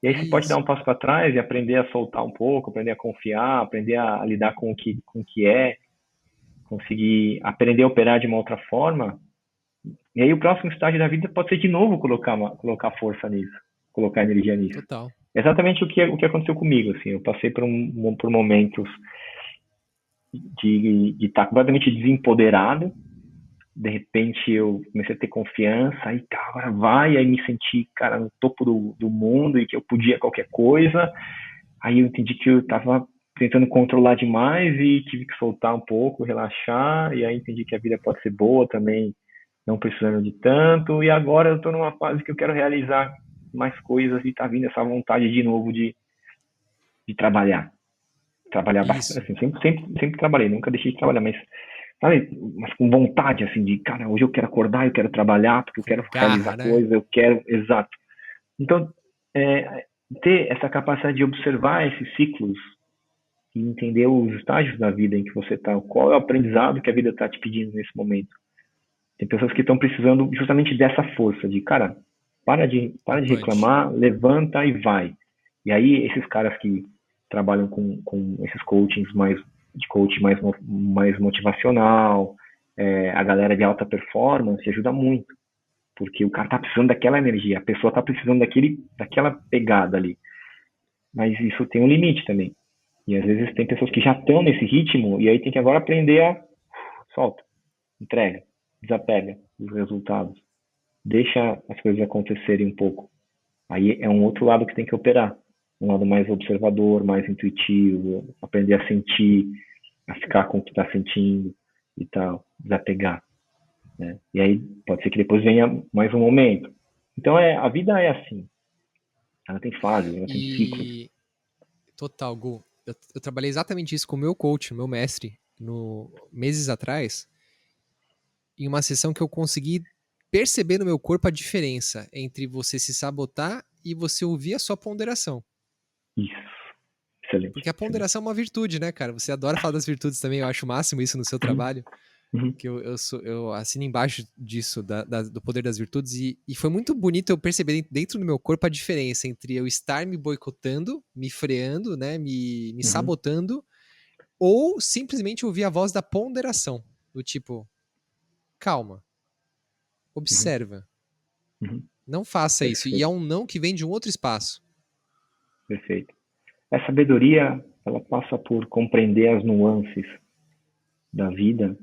S2: E aí você pode dar um
S1: Isso.
S2: passo para trás e aprender a soltar um pouco, aprender a confiar, aprender a lidar com o que é, conseguir aprender a operar de uma outra forma. E aí o próximo estágio da vida pode ser de novo colocar força nisso, colocar energia nisso.
S1: Total.
S2: Exatamente o que aconteceu comigo, assim, eu passei por momentos de estar completamente desempoderado, de repente eu comecei a ter confiança, aí tá, agora vai, aí me senti, cara, no topo do mundo e que eu podia qualquer coisa, aí eu entendi que eu estava tentando controlar demais e tive que soltar um pouco, relaxar, e aí entendi que a vida pode ser boa também, não precisando de tanto, e agora eu estou numa fase que eu quero realizar mais coisas e tá vindo essa vontade de novo de trabalhar bastante,
S1: Isso.
S2: assim, sempre trabalhei, nunca deixei de trabalhar, mas sabe, mas com vontade, assim, de, cara, hoje eu quero acordar, eu quero trabalhar, porque eu
S1: Com
S2: quero realizar
S1: garra, né?
S2: coisas, eu quero, exato. Então, é, ter essa capacidade de observar esses ciclos e entender os estágios da vida em que você está, qual é o aprendizado que a vida está te pedindo nesse momento. Tem pessoas que estão precisando justamente dessa força, de, cara,
S1: Do
S2: para de
S1: punch.
S2: reclamar, levanta e vai. E aí, esses caras que trabalham com esses coachings de coaching mais motivacional, a galera de alta performance ajuda muito, porque o cara tá precisando daquela energia, a pessoa tá precisando daquela pegada ali. Mas isso tem um limite também. E às vezes tem pessoas que já estão nesse ritmo e aí tem que agora aprender a solta, entrega, desapega dos resultados, deixa as coisas acontecerem um pouco. Aí é um outro lado que tem que operar, um lado mais observador, mais intuitivo, aprender a sentir, a ficar com o que está sentindo. e tal, desapegar, né? E aí pode ser que depois venha mais um momento. Então a vida é assim, ela tem fases, ela tem ciclos.
S1: E total, Gu. Eu trabalhei exatamente isso com o meu coach, meu mestre, meses atrás, em uma sessão que eu consegui perceber no meu corpo a diferença entre você se sabotar e você ouvir a sua ponderação.
S2: Isso, excelente,
S1: Porque a
S2: excelente.
S1: ponderação é uma virtude, né, cara? Você adora falar das virtudes também, eu acho o máximo isso no seu trabalho.
S2: Uhum,
S1: Que eu assino embaixo disso, do poder das virtudes, e foi muito bonito eu perceber dentro do meu corpo a diferença entre eu estar me boicotando, me freando, né, me
S2: uhum,
S1: sabotando, ou simplesmente ouvir a voz da ponderação, do tipo, calma,
S2: uhum,
S1: observa,
S2: uhum.
S1: não faça isso, e é
S2: Perfeito,
S1: um não que vem de um outro espaço.
S2: perfeito. A sabedoria, ela passa por compreender as nuances da vida,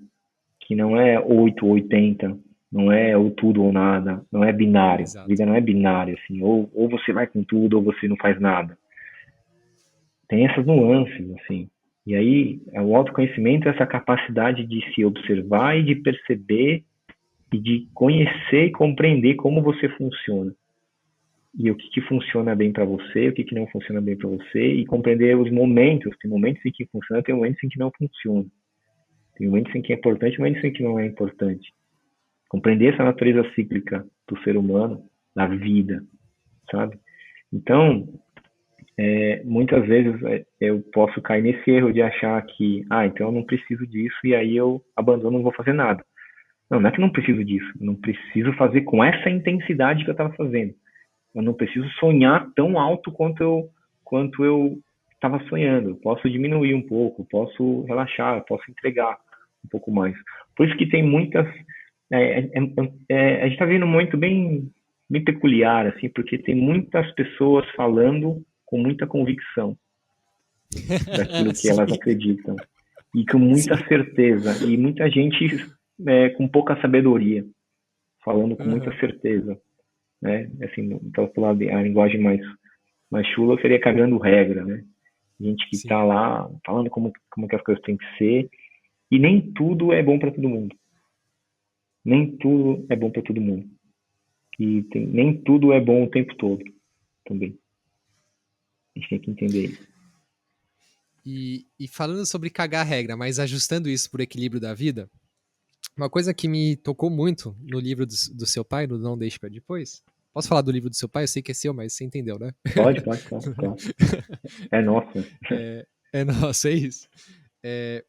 S2: que não é 8 ou 80, não é ou tudo ou nada, não é binário. A
S1: Exato.
S2: vida não é binária, assim, ou você vai com tudo ou você não faz nada. Tem essas nuances, assim. E aí, o autoconhecimento é essa capacidade de se observar e de perceber e de conhecer e compreender como você funciona. E o que funciona bem para você, o que não funciona bem para você, e compreender os momentos. Tem momentos em que funciona, tem momentos em que não funciona. Tem momentos em que é importante, momentos em que não é importante. Compreender essa natureza cíclica do ser humano, da vida, sabe? Então, muitas vezes eu posso cair nesse erro de achar que, então eu não preciso disso e aí eu abandono, não vou fazer nada. Não, não é que eu não preciso disso, eu não preciso fazer com essa intensidade que eu estava fazendo. Eu não preciso sonhar tão alto quanto eu estava sonhando. Eu posso diminuir um pouco, posso relaxar, posso entregar um pouco mais. Por isso que tem muitas. A gente está vendo um momento bem peculiar, assim, porque tem muitas pessoas falando com muita convicção daquilo que elas
S1: Sim,
S2: acreditam e com muita
S1: sim.
S2: certeza e muita gente com pouca sabedoria falando com muita
S1: Uhum.
S2: certeza, né? Assim, então, a linguagem mais chula seria cagando regra, né? Gente que
S1: Sim.
S2: está lá falando como que as coisas têm que ser e nem tudo é bom para todo mundo. Nem tudo é bom para todo mundo. Nem tudo é bom o tempo todo também. A gente tem que entender isso.
S1: E falando sobre cagar a regra, mas ajustando isso por equilíbrio da vida, uma coisa que me tocou muito no livro do seu pai, no Não Deixe para Depois. Posso falar do livro do seu pai? Eu sei que é seu, mas você entendeu, né?
S2: Pode, claro, claro. É nossa.
S1: É nossa, é isso. É,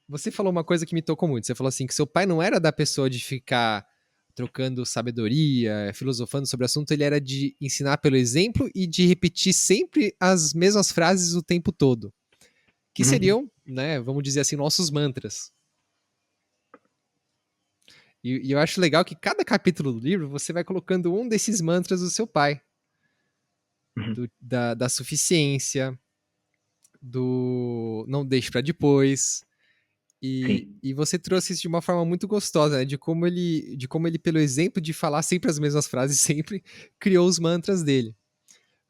S1: você falou uma coisa que me tocou muito. Você falou assim que seu pai não era da pessoa de ficar trocando sabedoria, filosofando sobre o assunto, ele era de ensinar pelo exemplo e de repetir sempre as mesmas frases o tempo todo. Que
S2: Uhum.
S1: seriam, né, vamos dizer assim, nossos mantras. E eu acho legal que cada capítulo do livro você vai colocando um desses mantras do seu pai.
S2: Uhum.
S1: Da suficiência, do não deixe para depois.
S2: Sim,
S1: E você trouxe isso de uma forma muito gostosa, né? De como ele, pelo exemplo de falar sempre as mesmas frases, sempre criou os mantras dele.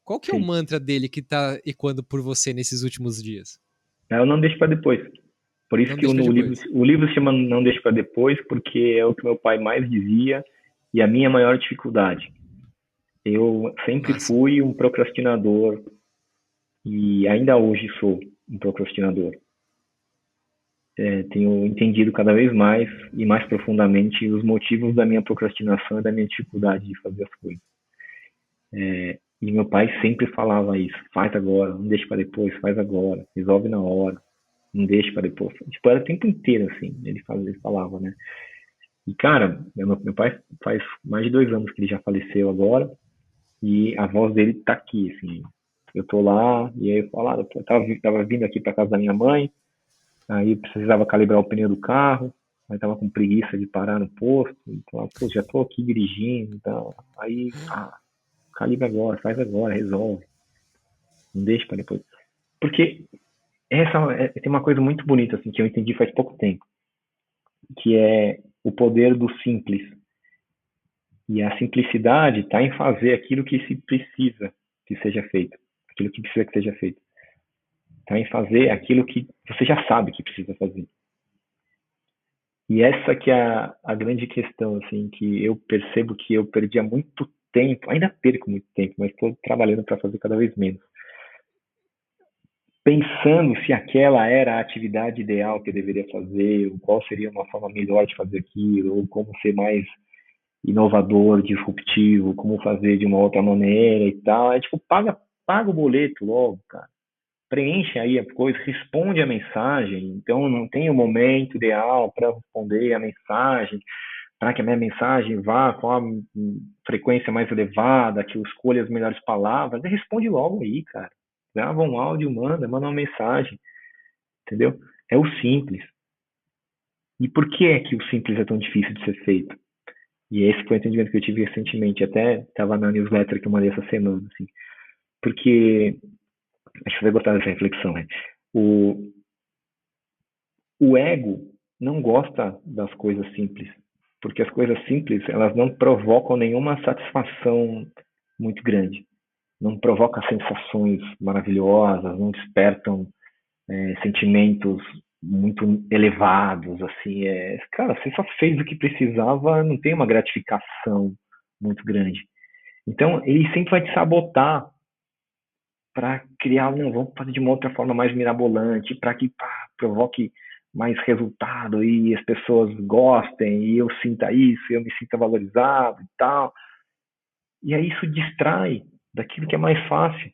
S1: Qual que é o
S2: sim.
S1: mantra dele que tá ecoando por você nesses últimos dias?
S2: Eu não deixo para depois. Por isso
S1: Não
S2: que
S1: deixe para depois.
S2: o livro se chama Não Deixe para Depois, porque é o que meu pai mais dizia e a minha maior dificuldade. Eu sempre
S1: Massa.
S2: fui um procrastinador e ainda hoje sou um procrastinador. Tenho entendido cada vez mais e mais profundamente os motivos da minha procrastinação e da minha dificuldade de fazer as coisas. E meu pai sempre falava isso: faz agora, não deixe para depois, faz agora, resolve na hora, não deixe para depois. Tipo, era o tempo inteiro assim, ele falava, né? E cara, meu pai faz mais de 2 anos que ele já faleceu agora e a voz dele tá aqui, assim. Eu tô lá e aí eu falava, eu tava vindo aqui para casa da minha mãe, aí precisava calibrar o pneu do carro, aí tava com preguiça de parar no posto, então, pô, já tô aqui dirigindo, então, aí, calibra agora, faz agora, resolve, não deixa para depois. Porque tem uma coisa muito bonita, assim, que eu entendi faz pouco tempo, que é o poder do simples. E a simplicidade está em fazer aquilo que se precisa que seja feito, aquilo que precisa que seja feito. Está em fazer aquilo que você já sabe que precisa fazer. E essa que é a grande questão, assim, que eu percebo que eu perdia muito tempo, ainda perco muito tempo, mas estou trabalhando para fazer cada vez menos, pensando se aquela era a atividade ideal que eu deveria fazer, ou qual seria uma forma melhor de fazer aquilo, ou como ser mais inovador, disruptivo, como fazer de uma outra maneira e tal. É tipo, paga o boleto logo, cara. Preenche aí a coisa, responde a mensagem. Então, não tem o momento ideal para responder a mensagem, para que a minha mensagem vá com a frequência mais elevada, que eu escolha as melhores palavras. Responde logo aí, cara. Grava um áudio, manda uma mensagem, entendeu? É o simples. E por que é que o simples é tão difícil de ser feito? E esse foi o entendimento que eu tive recentemente, até estava na newsletter que eu mandei essa semana, assim. Porque, acho que você vai gostar dessa reflexão, né? O, o ego não gosta das coisas simples, porque as coisas simples, elas não provocam nenhuma satisfação muito grande, não provocam sensações maravilhosas, não despertam sentimentos muito elevados, assim, cara, você só fez o que precisava, não tem uma gratificação muito grande. Então, ele sempre vai te sabotar para criar vamos fazer de uma outra forma mais mirabolante, para que provoque mais resultado e as pessoas gostem e eu sinta isso, eu me sinta valorizado e tal. E aí isso distrai daquilo que é mais fácil.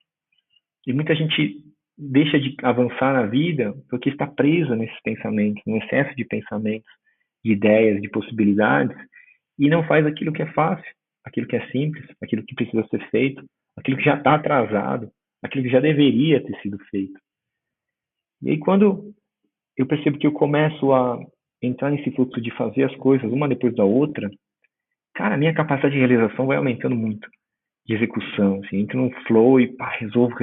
S2: E muita gente deixa de avançar na vida porque está presa nesses pensamentos, no excesso de pensamentos, de ideias, de possibilidades, e não faz aquilo que é fácil, aquilo que é simples, aquilo que precisa ser feito, aquilo que já está atrasado, aquilo que já deveria ter sido feito. E aí, quando eu percebo que eu começo a entrar nesse fluxo de fazer as coisas uma depois da outra, cara, a minha capacidade de realização vai aumentando muito, de execução, assim, entro num flow e resolvo,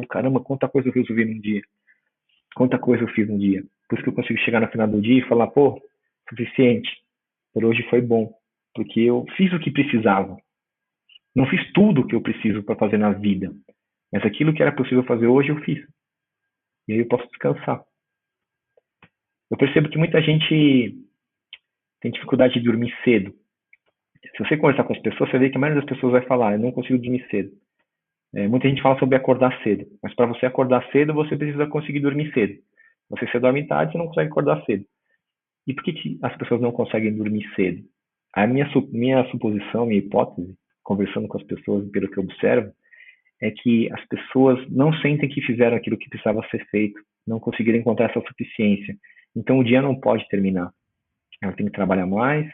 S2: caramba, quanta coisa eu resolvi num dia, quanta coisa eu fiz num dia. Por isso que eu consigo chegar no final do dia e falar, pô, suficiente, por hoje foi bom, porque eu fiz o que precisava. Não fiz tudo o que eu preciso para fazer na vida, mas aquilo que era possível fazer hoje eu fiz. E aí eu posso descansar. Eu percebo que muita gente tem dificuldade de dormir cedo. Se você conversar com as pessoas, você vê que a maioria das pessoas vai falar, eu não consigo dormir cedo. Muita gente fala sobre acordar cedo, mas para você acordar cedo, você precisa conseguir dormir cedo. Você dorme tarde, você não consegue acordar cedo. E por que as pessoas não conseguem dormir cedo? A minha suposição, minha hipótese, conversando com as pessoas, pelo que eu observo, é que as pessoas não sentem que fizeram aquilo que precisava ser feito, não conseguiram encontrar essa suficiência. Então o dia não pode terminar. Ela tem que trabalhar mais,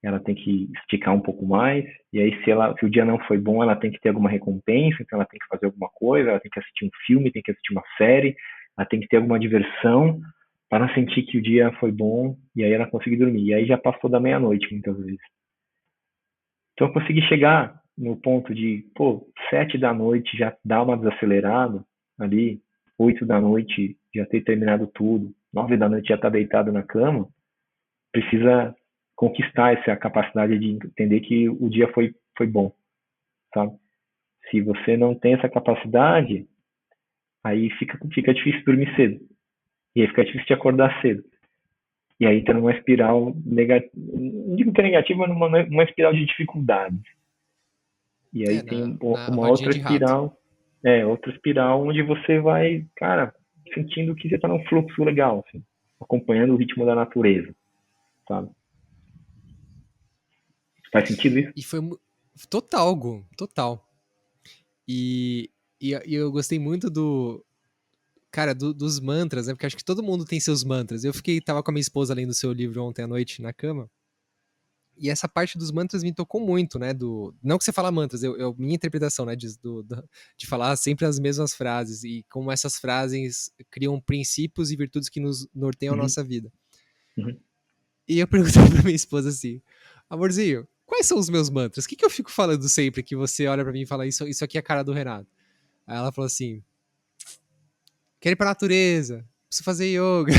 S2: ela tem que esticar um pouco mais, e aí se o dia não foi bom, ela tem que ter alguma recompensa, então ela tem que fazer alguma coisa, ela tem que assistir um filme, tem que assistir uma série, ela tem que ter alguma diversão para sentir que o dia foi bom, e aí ela conseguir dormir. E aí já passou da meia-noite, muitas vezes. Então eu consegui chegar no ponto de, 7 da noite já dar uma desacelerada ali, 8 da noite já ter terminado tudo, 9 da noite já estar deitado na cama, precisa conquistar essa capacidade de entender que o dia foi bom, sabe? Se você não tem essa capacidade, aí fica difícil dormir cedo. E aí fica difícil de acordar cedo. E aí entra numa espiral negativa, não digo que é negativa, mas numa espiral de dificuldades. E aí tem
S1: Na
S2: uma
S1: rodinha de rato.
S2: outra espiral onde você vai, cara, sentindo que você tá num fluxo legal, assim, acompanhando o ritmo da natureza, sabe? Faz sentido isso?
S1: E foi total, Gu, total. E eu gostei muito cara, dos mantras, né? Porque acho que todo mundo tem seus mantras. Tava com a minha esposa lendo o seu livro ontem à noite na cama. E essa parte dos mantras me tocou muito, né? Não que você fala mantras, minha interpretação, né? De falar sempre as mesmas frases e como essas frases criam princípios e virtudes que nos norteiam a
S2: Uhum,
S1: nossa vida.
S2: uhum.
S1: E eu perguntei pra minha esposa assim: amorzinho, quais são os meus mantras? O que eu fico falando sempre que você olha pra mim e fala isso aqui é a cara do Renato? Aí ela falou assim: quero ir pra natureza, preciso fazer yoga.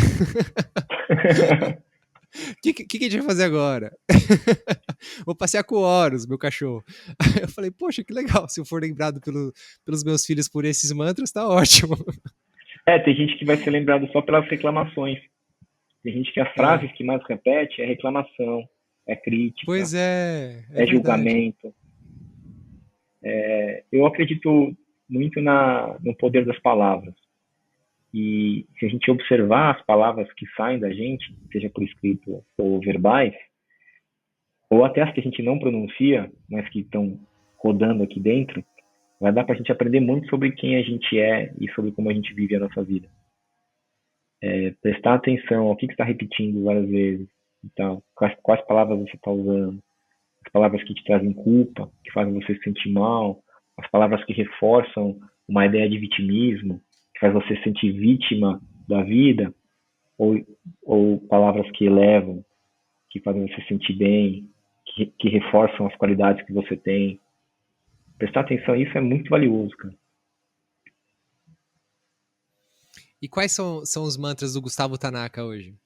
S1: O que a gente vai fazer agora? Vou passear com o Horus, meu cachorro. Aí eu falei, poxa, que legal. Se eu for lembrado pelos meus filhos por esses mantras, tá ótimo.
S2: Tem gente que vai ser lembrado só pelas reclamações. Tem gente que as
S1: É.
S2: frases que mais repete é reclamação, é crítica,
S1: Pois é
S2: é
S1: verdade.
S2: julgamento. Eu acredito muito no poder das palavras. E se a gente observar as palavras que saem da gente, seja por escrito ou verbais, ou até as que a gente não pronuncia, mas que estão rodando aqui dentro, vai dar para a gente aprender muito sobre quem a gente é e sobre como a gente vive a nossa vida. Prestar atenção ao que está repetindo várias vezes, então, quais palavras você está usando, as palavras que te trazem culpa, que fazem você se sentir mal, as palavras que reforçam uma ideia de vitimismo, que faz você se sentir vítima da vida, ou, ou palavras que elevam, que fazem você se sentir bem, que reforçam as qualidades que você tem. Prestar atenção a isso é muito valioso, cara.
S1: E quais são os mantras do Gustavo Tanaka hoje? Tu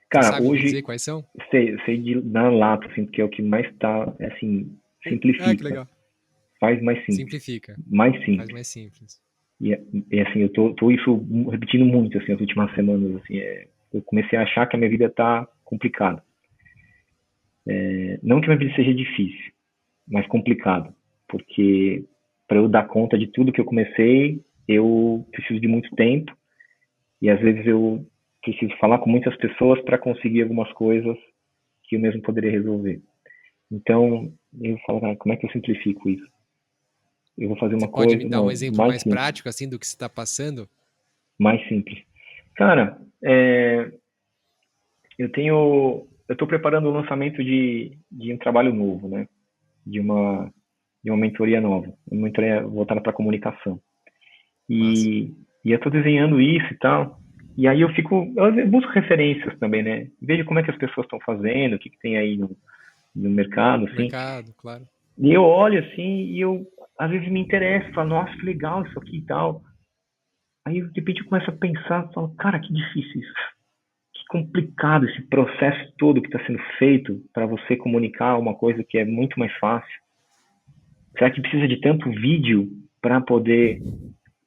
S2: Cara,
S1: sabe me dizer
S2: hoje,
S1: quais são?
S2: sei de dar lata, assim, porque é o que mais tá, assim,
S1: Ah, que
S2: simplifica.
S1: legal.
S2: Faz mais simples.
S1: Simplifica.
S2: Mais
S1: Faz
S2: simples.
S1: mais simples.
S2: E assim, eu tô isso repetindo muito, assim, as últimas semanas, assim, eu comecei a achar que a minha vida tá complicada. Não que a minha vida seja difícil, mas complicada. Porque para eu dar conta de tudo que eu comecei, eu preciso de muito tempo e às vezes eu preciso falar com muitas pessoas para conseguir algumas coisas que eu mesmo poderia resolver. Então, eu falo, cara, como é que eu simplifico isso? Eu vou fazer
S1: Você
S2: uma
S1: pode me
S2: coisa,
S1: dar um
S2: não,
S1: exemplo
S2: mais
S1: mais
S2: simples,
S1: prático, assim, do que você está passando?
S2: mais simples. Cara, eu estou preparando o lançamento de um trabalho novo, né? De uma, de uma mentoria nova, uma mentoria voltada para comunicação.
S1: Massa.
S2: E eu estou desenhando isso e tal. E aí eu busco referências também, né? Vejo como é que as pessoas estão fazendo, o que, que tem aí no mercado, assim.
S1: Mercado, claro.
S2: E eu olho assim e eu às vezes me interesso, falo, nossa, que legal isso aqui e tal. Aí de repente eu começo a pensar, falo, cara, que difícil isso. Que complicado esse processo todo que está sendo feito para você comunicar uma coisa que é muito mais fácil. Será que precisa de tanto vídeo para poder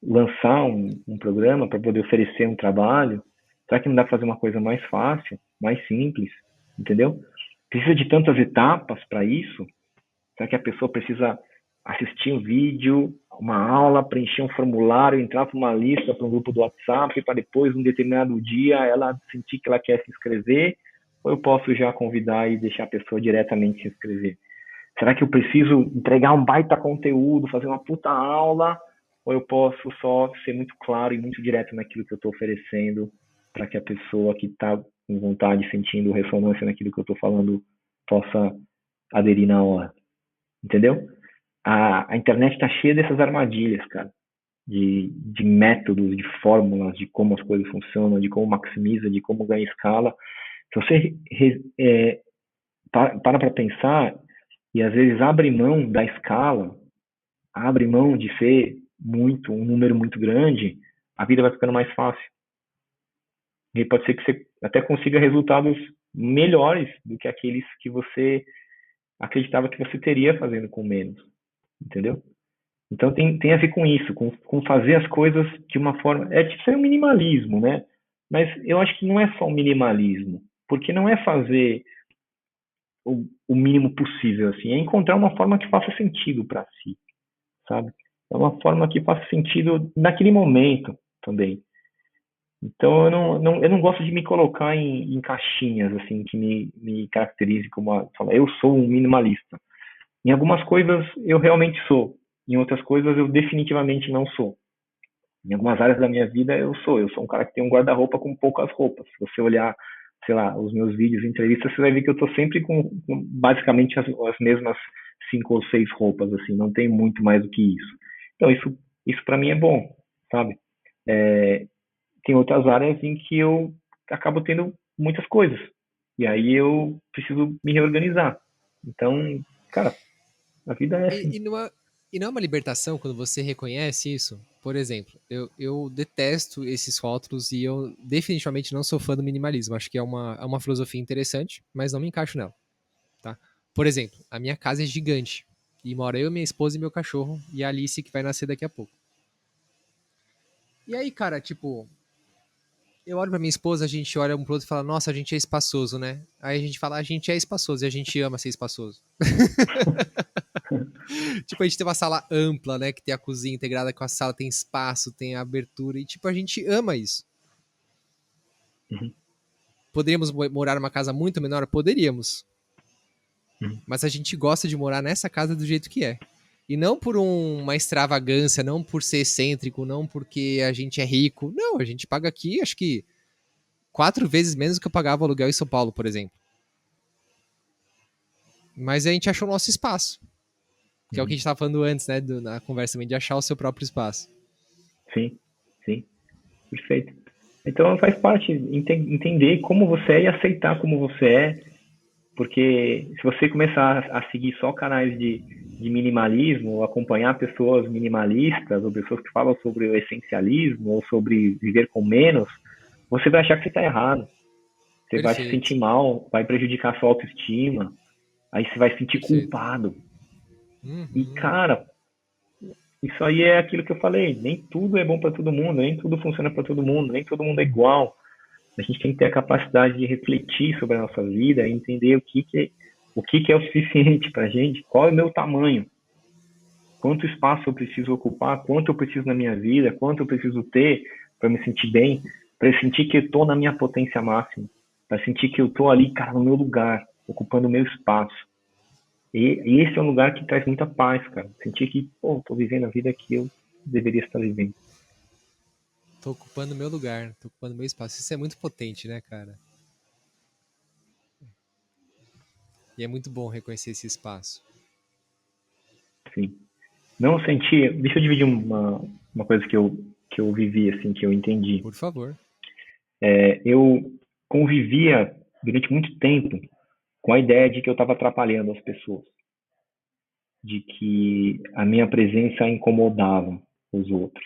S2: lançar um programa, para poder oferecer um trabalho? Será que não dá para fazer uma coisa mais fácil, mais simples? Entendeu? Precisa de tantas etapas para isso? Será que a pessoa precisa assistir um vídeo, uma aula, preencher um formulário, entrar para uma lista, para um grupo do WhatsApp, para depois, um determinado dia, ela sentir que ela quer se inscrever? Ou eu posso já convidar e deixar a pessoa diretamente se inscrever? Será que eu preciso entregar um baita conteúdo, fazer uma puta aula? Ou eu posso só ser muito claro e muito direto naquilo que eu estou oferecendo para que a pessoa que está com vontade, sentindo ressonância naquilo que eu estou falando, possa aderir na hora? Entendeu? A internet está cheia dessas armadilhas, cara, de métodos, de fórmulas, de como as coisas funcionam, de como maximiza, de como ganha escala. Se você para pensar e às vezes abre mão da escala, abre mão de ser um número muito grande, a vida vai ficando mais fácil. E pode ser que você até consiga resultados melhores do que aqueles que você acreditava que você teria fazendo com menos, entendeu? Então tem a ver com isso, com fazer as coisas de uma forma. É tipo ser um minimalismo, né? Mas eu acho que não é só um minimalismo, porque não é fazer o mínimo possível, assim, é encontrar uma forma que faça sentido para si, sabe? É uma forma que faça sentido naquele momento também. Então eu não gosto de me colocar em caixinhas, assim, que me caracterize como, eu sou um minimalista. Em algumas coisas eu realmente sou, em outras coisas eu definitivamente não sou. Em algumas áreas da minha vida eu sou um cara que tem um guarda-roupa com poucas roupas. Se você olhar, sei lá, os meus vídeos, entrevistas, você vai ver que eu estou sempre com basicamente as mesmas 5 ou 6 roupas, assim, não tem muito mais do que isso. Então isso para mim é bom, sabe? É, tem outras áreas em que eu acabo tendo muitas coisas e aí eu preciso me reorganizar. Então, cara, a vida é assim.
S1: E não é uma libertação quando você reconhece isso? Por exemplo, eu detesto esses rótulos e eu definitivamente não sou fã do minimalismo. Acho que é uma filosofia interessante, mas não me encaixo nela, tá? Por exemplo, a minha casa é gigante. E mora eu, minha esposa e meu cachorro, e a Alice que vai nascer daqui a pouco. E aí, cara, tipo, Eu olho pra minha esposa, a gente olha um pro outro e fala, nossa, a gente é espaçoso, né? Aí a gente fala, a gente é espaçoso e a gente ama ser espaçoso. Tipo, a gente tem uma sala ampla, né? Que tem a cozinha integrada com a sala, tem espaço, tem abertura. E, tipo, a gente ama isso.
S2: Uhum,
S1: Poderíamos morar numa casa muito menor? Poderíamos.
S2: uhum,
S1: Mas a gente gosta de morar nessa casa do jeito que é. E não por uma extravagância, não por ser excêntrico, não porque a gente é rico. Não, a gente paga aqui, acho que 4 vezes menos do que eu pagava aluguel em São Paulo, por exemplo. Mas a gente achou o nosso espaço. Que é o que a
S2: uhum.
S1: gente estava falando antes, né? Na conversa também, de achar o seu próprio espaço.
S2: Sim, sim, perfeito. Então faz parte entender como você é e aceitar como você é, porque se você começar a seguir só canais de minimalismo, ou acompanhar pessoas minimalistas, ou pessoas que falam sobre o essencialismo, ou sobre viver com menos, você vai achar que você está errado. Você vai se sentir
S1: Perfeito,
S2: mal, vai prejudicar a sua autoestima, aí você vai se sentir
S1: perfeito.
S2: culpado. E,
S1: Uhum.
S2: cara, isso aí é aquilo que eu falei, nem tudo é bom para todo mundo, nem tudo funciona para todo mundo, nem todo mundo é igual. A gente tem que ter a capacidade de refletir sobre a nossa vida e entender o que que é o suficiente para a gente, qual é o meu tamanho, quanto espaço eu preciso ocupar, quanto eu preciso na minha vida, quanto eu preciso ter para me sentir bem, para eu sentir que eu estou na minha potência máxima, para sentir que eu estou ali, cara, no meu lugar, ocupando o meu espaço. E esse é um lugar que traz muita paz, cara. Sentir que, pô, estou vivendo a vida que eu deveria estar vivendo.
S1: Tô ocupando meu lugar, tô ocupando meu espaço. Isso é muito potente, né, cara? E é muito bom reconhecer esse espaço.
S2: Assim. Não sentir. Deixa eu dividir uma coisa que eu vivi, assim, que eu entendi.
S1: Por favor.
S2: Eu convivia durante muito tempo com a ideia de que eu estava atrapalhando as pessoas, de que a minha presença incomodava os outros,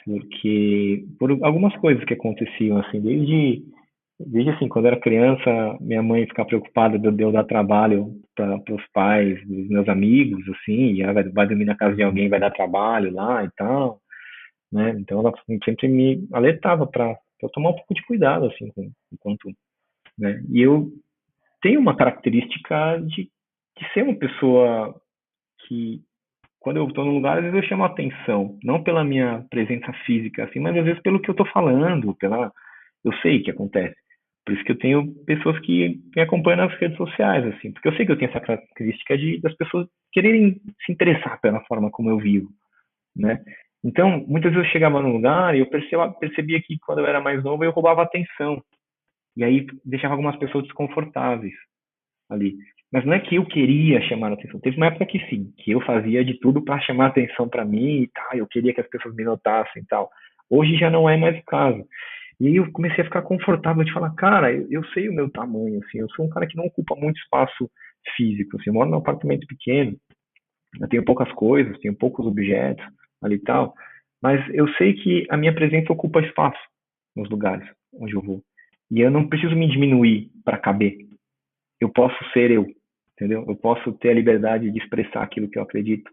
S2: porque por algumas coisas que aconteciam assim, desde assim, quando eu era criança, minha mãe ficar preocupada de eu dar trabalho para os pais dos meus amigos, assim, e ela vai dormir na casa de alguém, vai dar trabalho lá e tal, né? Então ela sempre me alertava para eu tomar um pouco de cuidado, assim, enquanto, né? E eu tenho uma característica de ser uma pessoa que, quando eu estou num lugar, às vezes eu chamo a atenção, não pela minha presença física, assim, mas às vezes pelo que eu estou falando, eu sei o que acontece. Por isso que eu tenho pessoas que me acompanham nas redes sociais, assim, porque eu sei que eu tenho essa característica das pessoas quererem se interessar pela forma como eu vivo, né? Então, muitas vezes eu chegava num lugar e eu percebia que quando eu era mais novo eu roubava atenção. E aí deixava algumas pessoas desconfortáveis ali. Mas não é que eu queria chamar a atenção. Teve uma época que sim, que eu fazia de tudo para chamar a atenção para mim e tal. Eu queria que as pessoas me notassem e tal. Hoje já não é mais o caso. E aí eu comecei a ficar confortável de falar, cara, eu sei o meu tamanho, assim, eu sou um cara que não ocupa muito espaço físico, assim, eu moro num apartamento pequeno, eu tenho poucas coisas, tenho poucos objetos ali e tal, mas eu sei que a minha presença ocupa espaço nos lugares onde eu vou. E eu não preciso me diminuir para caber. Eu posso ser eu, entendeu? Eu posso ter a liberdade de expressar aquilo que eu acredito,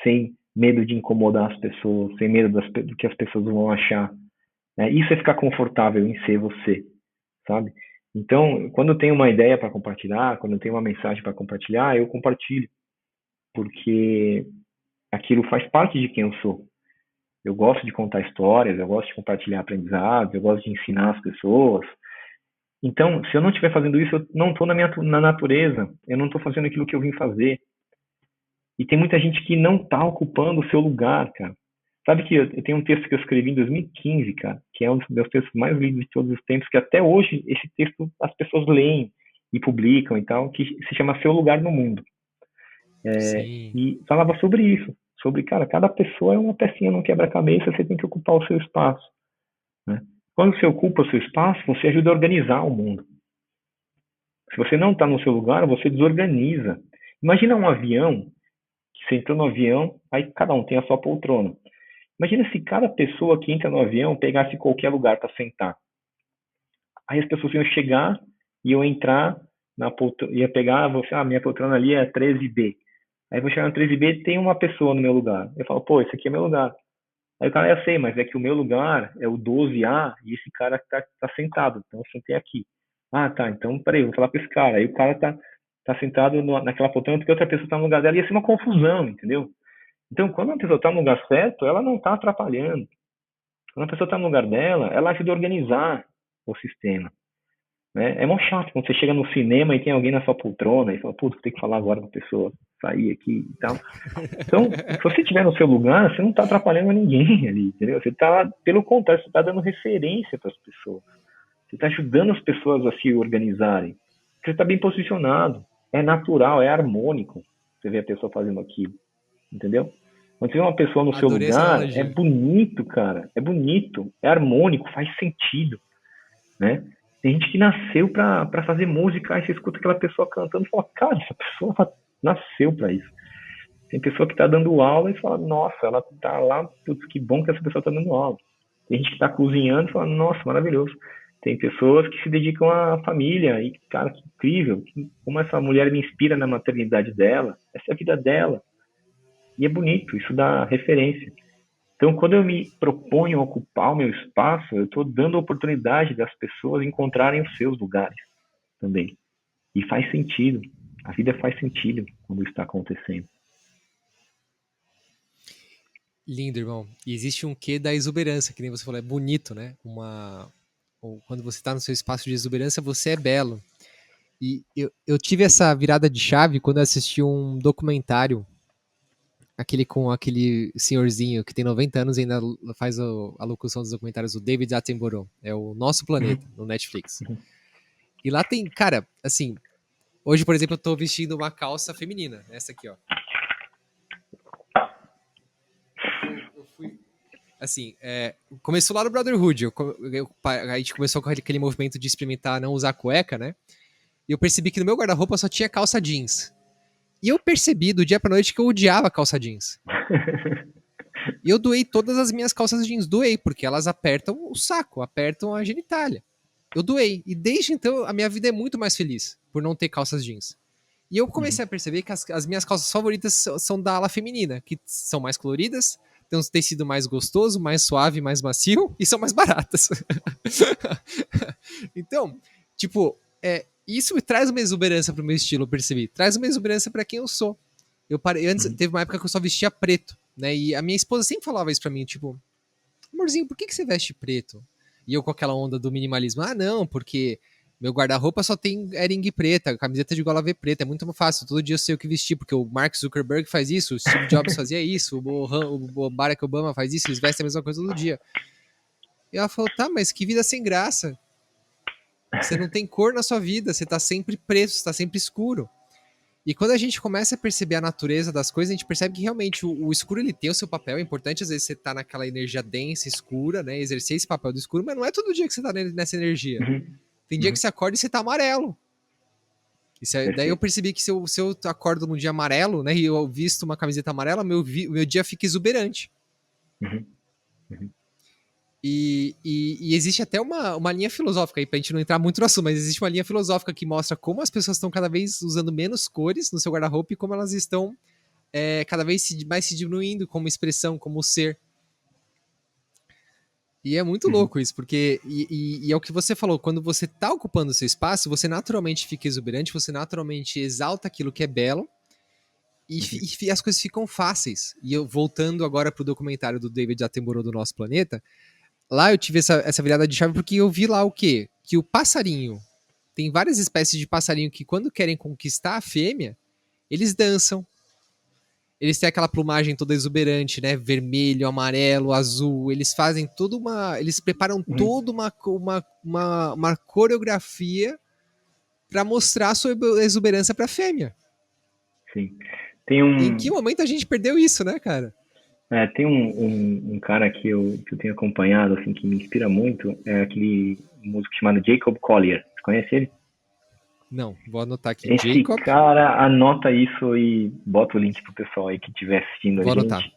S2: sem medo de incomodar as pessoas, sem medo do que as pessoas vão achar. Né? Isso é ficar confortável em ser você, sabe? Então, quando eu tenho uma ideia para compartilhar, quando eu tenho uma mensagem para compartilhar, eu compartilho, porque aquilo faz parte de quem eu sou. Eu gosto de contar histórias, eu gosto de compartilhar aprendizados, eu gosto de ensinar as pessoas. Então, se eu não estiver fazendo isso, eu não estou na natureza, eu não estou fazendo aquilo que eu vim fazer. E tem muita gente que não está ocupando o seu lugar, cara. Sabe que eu tenho um texto que eu escrevi em 2015, cara, que é um dos meus textos mais lidos de todos os tempos, que até hoje esse texto as pessoas leem e publicam e tal, que se chama Seu Lugar no Mundo.
S1: Sim.
S2: E falava sobre isso, sobre, cara, cada pessoa é uma pecinha num quebra-cabeça, você tem que ocupar o seu espaço, né? Quando você ocupa o seu espaço, você ajuda a organizar o mundo. Se você não está no seu lugar, você desorganiza. Imagina um avião, que você entrou no avião, aí cada um tem a sua poltrona. Imagina se cada pessoa que entra no avião pegasse qualquer lugar para sentar. Aí as pessoas iam chegar, iam entrar na poltrona, ia pegar, você, minha poltrona ali é 13B. Aí eu vou chegar no 13B, tem uma pessoa no meu lugar. Eu falo, pô, esse aqui é meu lugar. Aí o cara, eu sei, mas é que o meu lugar é o 12A e esse cara tá sentado, então eu sentei aqui. Ah, tá, então peraí, eu vou falar pra esse cara. Aí o cara tá sentado naquela poltrona porque outra pessoa tá no lugar dela, ia ser uma confusão, entendeu? Então, quando a pessoa tá no lugar certo, ela não tá atrapalhando. Quando a pessoa tá no lugar dela, ela ajuda a organizar o sistema. Né? É mó chato quando você chega no cinema e tem alguém na sua poltrona e fala, putz, tem que falar agora pra pessoa sair aqui e tal. Então, se você estiver no seu lugar, você não está atrapalhando ninguém ali, entendeu? Você está, pelo contrário, você está dando referência para as pessoas. Você está ajudando as pessoas a se organizarem. Você está bem posicionado. É natural, é harmônico. Você vê a pessoa fazendo aquilo, entendeu? Quando você vê uma pessoa no seu
S1: Adorei essa
S2: lugar, é
S1: analogia.
S2: bonito, cara. É bonito, é harmônico, faz sentido, né? Tem gente que nasceu para fazer música, aí você escuta aquela pessoa cantando e fala, cara, essa pessoa nasceu para isso. Tem pessoa que está dando aula e fala, nossa, ela está lá, putz, que bom que essa pessoa está dando aula. Tem gente que está cozinhando e fala, nossa, maravilhoso. Tem pessoas que se dedicam à família e, cara, que incrível, como essa mulher me inspira na maternidade dela, essa é a vida dela. E é bonito, isso dá referência. Então, quando eu me proponho a ocupar o meu espaço, eu estou dando a oportunidade das pessoas encontrarem os seus lugares também. E faz sentido. A vida faz sentido quando está acontecendo.
S1: Lindo, irmão. E existe um quê da exuberância, que nem você falou, é bonito, né? Ou quando você está no seu espaço de exuberância, você é belo. E eu tive essa virada de chave quando eu assisti um documentário, aquele com aquele senhorzinho que tem 90 anos e ainda faz a locução dos documentários, o David Attenborough. É o Nosso Planeta,
S2: Uhum.
S1: no Netflix. E lá tem, cara, assim, hoje, por exemplo, eu tô vestindo uma calça feminina, essa aqui, ó. Eu fui, assim, começou lá no Brotherhood. A gente começou com aquele movimento de experimentar não usar cueca, né? E eu percebi que no meu guarda-roupa só tinha calça jeans. E eu percebi do dia pra noite que eu odiava calça jeans. E eu doei todas as minhas calças jeans. Doei, porque elas apertam o saco, apertam a genitália. Eu doei. E desde então a minha vida é muito mais feliz por não ter calças jeans. E eu
S2: Uhum.
S1: comecei a perceber que as minhas calças favoritas são da ala feminina, que são mais coloridas, têm um tecido mais gostoso, mais suave, mais macio e são mais baratas. Então, tipo, isso me traz uma exuberância pro meu estilo, eu percebi. Traz uma exuberância para quem eu sou. Antes
S2: Uhum.
S1: teve uma época que eu só vestia preto, né? E a minha esposa sempre falava isso pra mim, tipo, amorzinho, por que você veste preto? E eu com aquela onda do minimalismo, ah, não, porque meu guarda-roupa só tem ering preta, camiseta de gola V preta, é muito fácil, todo dia eu sei o que vestir, porque o Mark Zuckerberg faz isso, o Steve Jobs fazia isso, o Barack Obama faz isso, eles vestem a mesma coisa todo dia. E ela falou, tá, mas que vida sem graça. Você não tem cor na sua vida, você tá sempre preto, você tá sempre escuro. E quando a gente começa a perceber a natureza das coisas, a gente percebe que realmente o escuro ele tem o seu papel. É importante, às vezes, você tá naquela energia densa, escura, né? Exercer esse papel do escuro, mas não é todo dia que você tá nessa energia.
S2: Uhum.
S1: Tem dia que
S2: Uhum.
S1: você acorda e você tá amarelo. Daí eu
S2: Perfeito.
S1: percebi que se eu acordo num dia amarelo, né? E eu visto uma camiseta amarela, meu dia fica exuberante.
S2: Uhum. Uhum.
S1: E existe até uma linha filosófica aí, pra gente não entrar muito no assunto, mas existe uma linha filosófica que mostra como as pessoas estão cada vez usando menos cores no seu guarda-roupa e como elas estão cada vez mais se diminuindo como expressão, como ser. E é muito
S2: Uhum.
S1: louco isso, porque. E é o que você falou, quando você tá ocupando o seu espaço, você naturalmente fica exuberante, você naturalmente exalta aquilo que é belo
S2: Uhum.
S1: e as coisas ficam fáceis. E eu voltando agora pro documentário do David Attenborough do Nosso Planeta, lá eu tive essa virada de chave porque eu vi lá o quê? Que o passarinho. Tem várias espécies de passarinho que, quando querem conquistar a fêmea, eles dançam. Eles têm aquela plumagem toda exuberante, né? Vermelho, amarelo, azul. Eles fazem toda uma. Eles preparam
S2: Uhum.
S1: toda uma coreografia para mostrar a sua exuberância pra fêmea.
S2: Sim. Tem
S1: Em que momento a gente perdeu isso, né, cara?
S2: tem um cara que eu tenho acompanhado, assim, que me inspira muito, é aquele músico chamado Jacob Collier. Você conhece ele?
S1: Não, vou anotar aqui.
S2: Esse
S1: Jacob,
S2: cara, anota isso e bota o link pro pessoal aí que estiver assistindo a
S1: vou anotar.
S2: gente.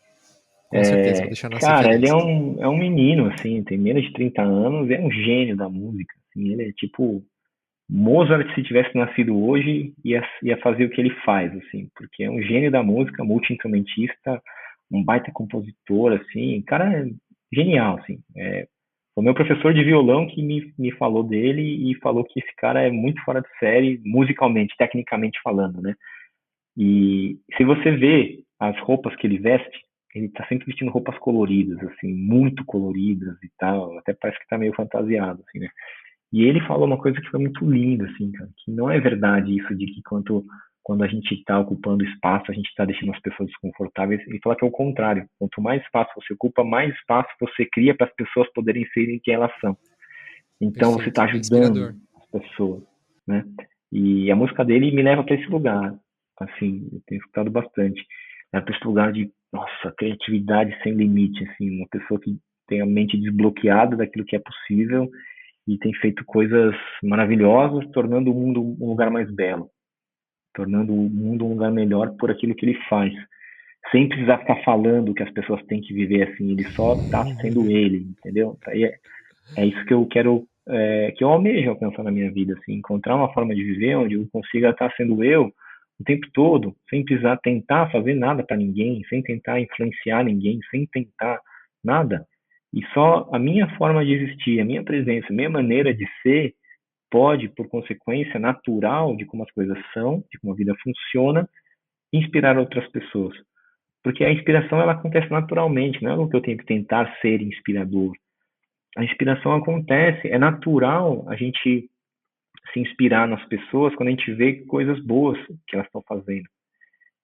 S1: Com certeza, vou deixar nas
S2: Cara, ele é
S1: referências.
S2: um menino, assim, tem menos de 30 anos, é um gênio da música. Assim, ele é tipo Mozart, se tivesse nascido hoje, ia fazer o que ele faz, assim, porque é um gênio da música, multi-instrumentista, um baita compositor, assim, cara é genial, assim. O meu professor de violão que me falou dele e falou que esse cara é muito fora de série, musicalmente, tecnicamente falando, né? E se você vê as roupas que ele veste, ele tá sempre vestindo roupas coloridas, assim, muito coloridas e tal, até parece que tá meio fantasiado, assim, né? E ele falou uma coisa que foi muito linda, assim, cara, que não é verdade isso de que quando a gente está ocupando espaço, a gente está deixando as pessoas desconfortáveis. Ele fala que é o contrário. Quanto mais espaço você ocupa, mais espaço você cria para as pessoas poderem serem quem elas são. Então você está
S1: Perfeito. É
S2: ajudando
S1: inspirador.
S2: as pessoas, né? E a música dele me leva para esse lugar, assim, eu tenho escutado bastante. É para esse lugar de, nossa, criatividade sem limite, assim, uma pessoa que tem a mente desbloqueada daquilo que é possível e tem feito coisas maravilhosas, tornando o mundo um lugar mais belo, tornando o mundo um lugar melhor por aquilo que ele faz. Sem precisar ficar falando que as pessoas têm que viver assim, ele só está sendo ele, entendeu? Aí é isso que eu quero, que eu almejo alcançar na minha vida, assim, encontrar uma forma de viver onde eu consiga estar sendo eu o tempo todo, sem precisar tentar fazer nada para ninguém, sem tentar influenciar ninguém, sem tentar nada. E só a minha forma de existir, a minha presença, a minha maneira de ser, pode, por consequência natural de como as coisas são, de como a vida funciona, inspirar outras pessoas. Porque a inspiração ela acontece naturalmente, não é algo que eu tenho que tentar ser inspirador. A inspiração acontece, é natural a gente se inspirar nas pessoas quando a gente vê coisas boas que elas estão fazendo.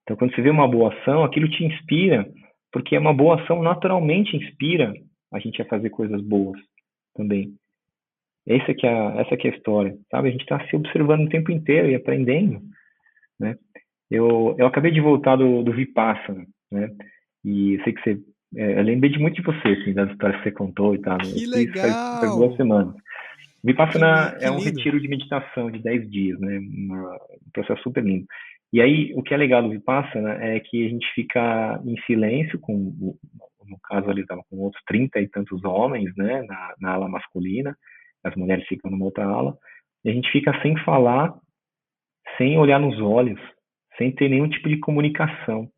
S2: Então, quando você vê uma boa ação, aquilo te inspira, porque uma boa ação naturalmente inspira a gente a fazer coisas boas também. Essa que é a história, sabe? A gente está se observando o tempo inteiro e aprendendo, né? Eu acabei de voltar do Vipassana, né? E eu sei que você. Eu lembrei de muito de você, assim, das histórias que você contou e tal. Eu
S1: Que
S2: fiz faz 2
S1: legal!
S2: semanas. Vipassana
S1: Que
S2: é um
S1: lindo!
S2: retiro de meditação de 10 dias, né? Um processo super lindo. E aí, o que é legal do Vipassana é que a gente fica em silêncio, no caso ali estava com outros 30 e tantos homens, né? Na ala masculina, as mulheres ficam numa outra ala, e a gente fica sem falar, sem olhar nos olhos, sem ter nenhum tipo de comunicação.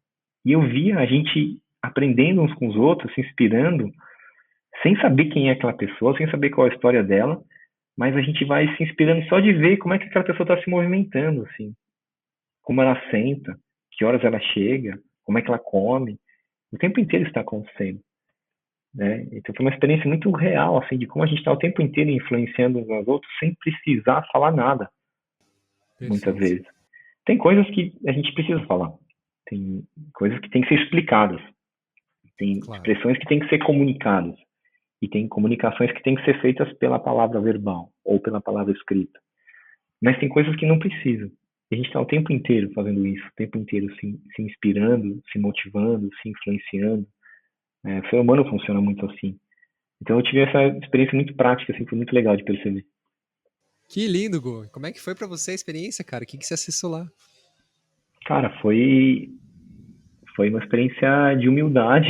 S2: E eu via a gente aprendendo uns com os outros, se inspirando, sem saber quem é aquela pessoa, sem saber qual é a história dela, mas a gente vai se inspirando só de ver como é que aquela pessoa está se movimentando, assim, como ela senta, que horas ela chega, como é que ela come, o tempo inteiro está acontecendo, né? Então foi uma experiência muito real, assim, de como a gente está o tempo inteiro influenciando uns aos outros sem precisar falar nada, muitas
S1: Perfeito.
S2: vezes. Tem coisas que a gente precisa falar, tem coisas que têm que ser explicadas, tem
S1: Claro.
S2: expressões que têm que ser comunicadas, e tem comunicações que têm que ser feitas pela palavra verbal ou pela palavra escrita. Mas tem coisas que não precisam. E a gente está o tempo inteiro fazendo isso, o tempo inteiro se inspirando, se motivando, se influenciando. O ser humano funciona muito assim. Então eu tive essa experiência muito prática, assim, foi muito legal de perceber.
S1: Que lindo, Gu. Como é que foi pra você a experiência, cara? O que que você acessou lá?
S2: Cara, foi uma experiência de humildade.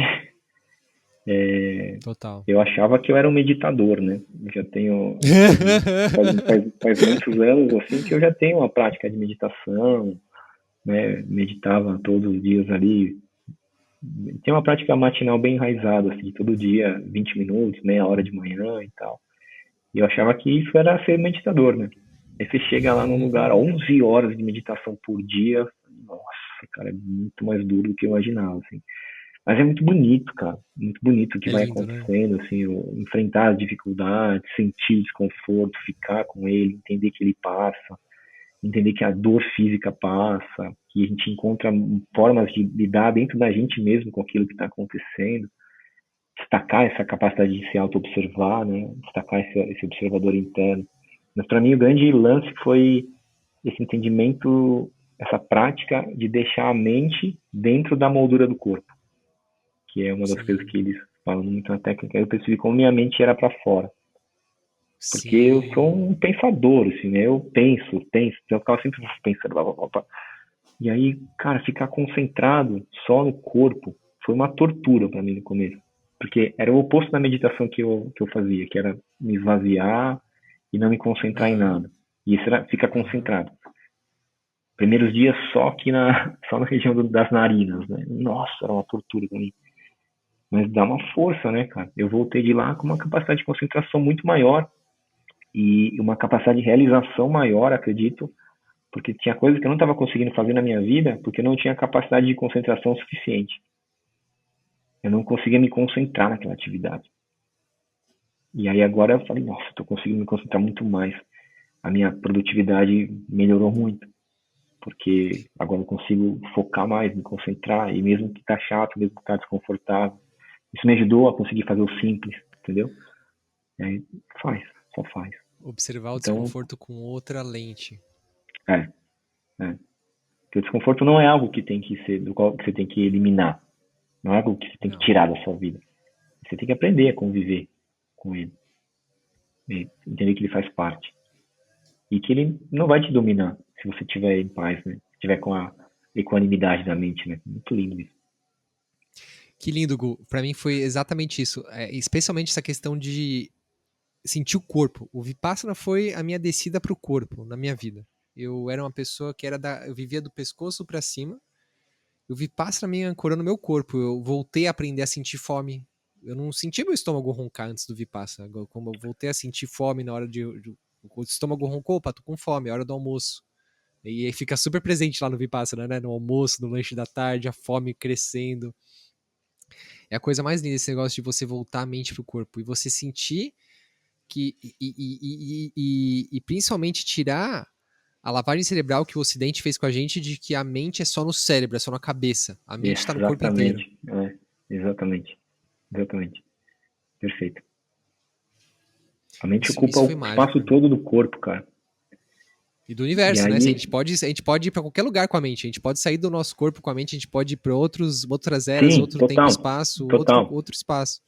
S1: Total.
S2: Eu achava que eu era um meditador, né? Eu já tenho faz muitos anos assim que eu já tenho uma prática de meditação, né? Meditava todos os dias ali. Tem uma prática matinal bem enraizada, assim, todo dia, 20 minutos, meia hora de manhã e tal. E eu achava que isso era ser meditador, né? Aí você chega lá num lugar, 11 horas de meditação por dia, nossa, cara, é muito mais duro do que eu imaginava, assim. Mas é muito bonito, cara, muito bonito o que
S1: É
S2: vai
S1: lindo, né?
S2: acontecendo, assim, enfrentar as dificuldades, sentir o desconforto, ficar com ele, entender que ele passa, entender que a dor física passa, que a gente encontra formas de lidar dentro da gente mesmo com aquilo que está acontecendo, destacar essa capacidade de se auto-observar, né? Destacar esse observador interno. Mas para mim o grande lance foi esse entendimento, essa prática de deixar a mente dentro da moldura do corpo, que é uma das coisas
S1: Sim.
S2: que eles falam muito na técnica. Eu percebi como minha mente era para fora, porque eu sou
S1: Sim.
S2: um pensador, assim, né? Eu penso, então eu ficava sempre pensando, blá, blá, blá, blá. E aí, cara, ficar concentrado só no corpo foi uma tortura para mim no começo. Porque era o oposto da meditação que eu fazia, que era me esvaziar e não me concentrar em
S1: Aham.
S2: nada. E isso era ficar
S1: Aham.
S2: concentrado. Primeiros dias só aqui só na região das narinas, né? Nossa, era uma tortura para mim. mas dá uma força, né, cara? Eu voltei de lá com uma capacidade de concentração muito maior e uma capacidade de realização maior, acredito, porque tinha coisas que eu não estava conseguindo fazer na minha vida porque eu não tinha capacidade de concentração suficiente. Eu não conseguia me concentrar naquela atividade. E aí agora eu falei, nossa, estou conseguindo me concentrar muito mais. A minha produtividade melhorou muito, porque agora eu consigo focar mais, me concentrar, e mesmo que tá chato, mesmo que tá desconfortável, isso me ajudou a conseguir fazer o simples, entendeu? E aí faz, só faz.
S1: Observar o
S2: Então,
S1: desconforto com outra lente.
S2: é, é. Porque o desconforto não é algo que tem que ser, do qual que você tem que eliminar. Não é algo que você tem que
S1: Não.
S2: tirar da sua vida. Você tem que aprender a conviver com ele. Entender que ele faz parte. E que ele não vai te dominar se você estiver em paz, né? Se estiver com a equanimidade da mente, né? Muito lindo isso.
S1: Que lindo, Gu. Pra mim foi exatamente isso. Especialmente essa questão de sentir o corpo. O Vipassana foi a minha descida pro corpo na minha vida. Eu era uma pessoa que eu vivia do pescoço pra cima. E o Vipassana me ancorou no meu corpo. Eu voltei a aprender a sentir fome. Eu não sentia meu estômago roncar antes do Vipassana. Como eu voltei a sentir fome na hora o estômago roncou, opa, tô com fome, é hora do almoço. E aí fica super presente lá no Vipassana, né? No almoço, no lanche da tarde, a fome crescendo. É a coisa mais linda esse negócio de você voltar a mente pro corpo e você sentir que e principalmente tirar a lavagem cerebral que o Ocidente fez com a gente de que a mente é só no cérebro, é só na cabeça. A mente está no corpo inteiro.
S2: Exatamente. Exatamente. Exatamente. Perfeito. A mente ocupa
S1: Isso foi
S2: o
S1: mágico,
S2: espaço
S1: irmão.
S2: todo do corpo, cara.
S1: E do
S2: E
S1: universo, né?
S2: aí,
S1: A gente pode ir para qualquer lugar com a mente. A gente pode sair do nosso corpo com a mente, a gente pode ir para outras eras,
S2: sim,
S1: outro tempo e
S2: total.
S1: espaço,
S2: Total.
S1: outro espaço.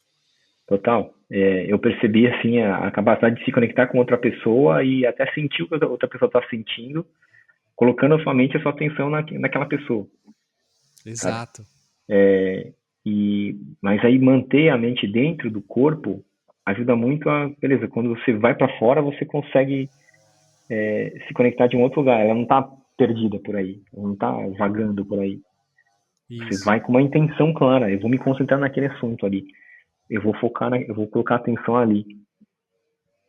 S2: Total. Eu percebi, assim, a capacidade de se conectar com outra pessoa e até sentir o que a outra pessoa está sentindo, colocando a sua mente e a sua atenção naquela pessoa, sabe?
S1: Exato.
S2: Mas aí manter a mente dentro do corpo ajuda muito beleza, quando você vai para fora, você consegue se conectar de um outro lugar. Ela não tá perdida por aí, ela não tá vagando por aí. Você
S1: Isso.
S2: vai com uma intenção clara. Eu vou me concentrar naquele assunto ali. Eu vou colocar atenção ali.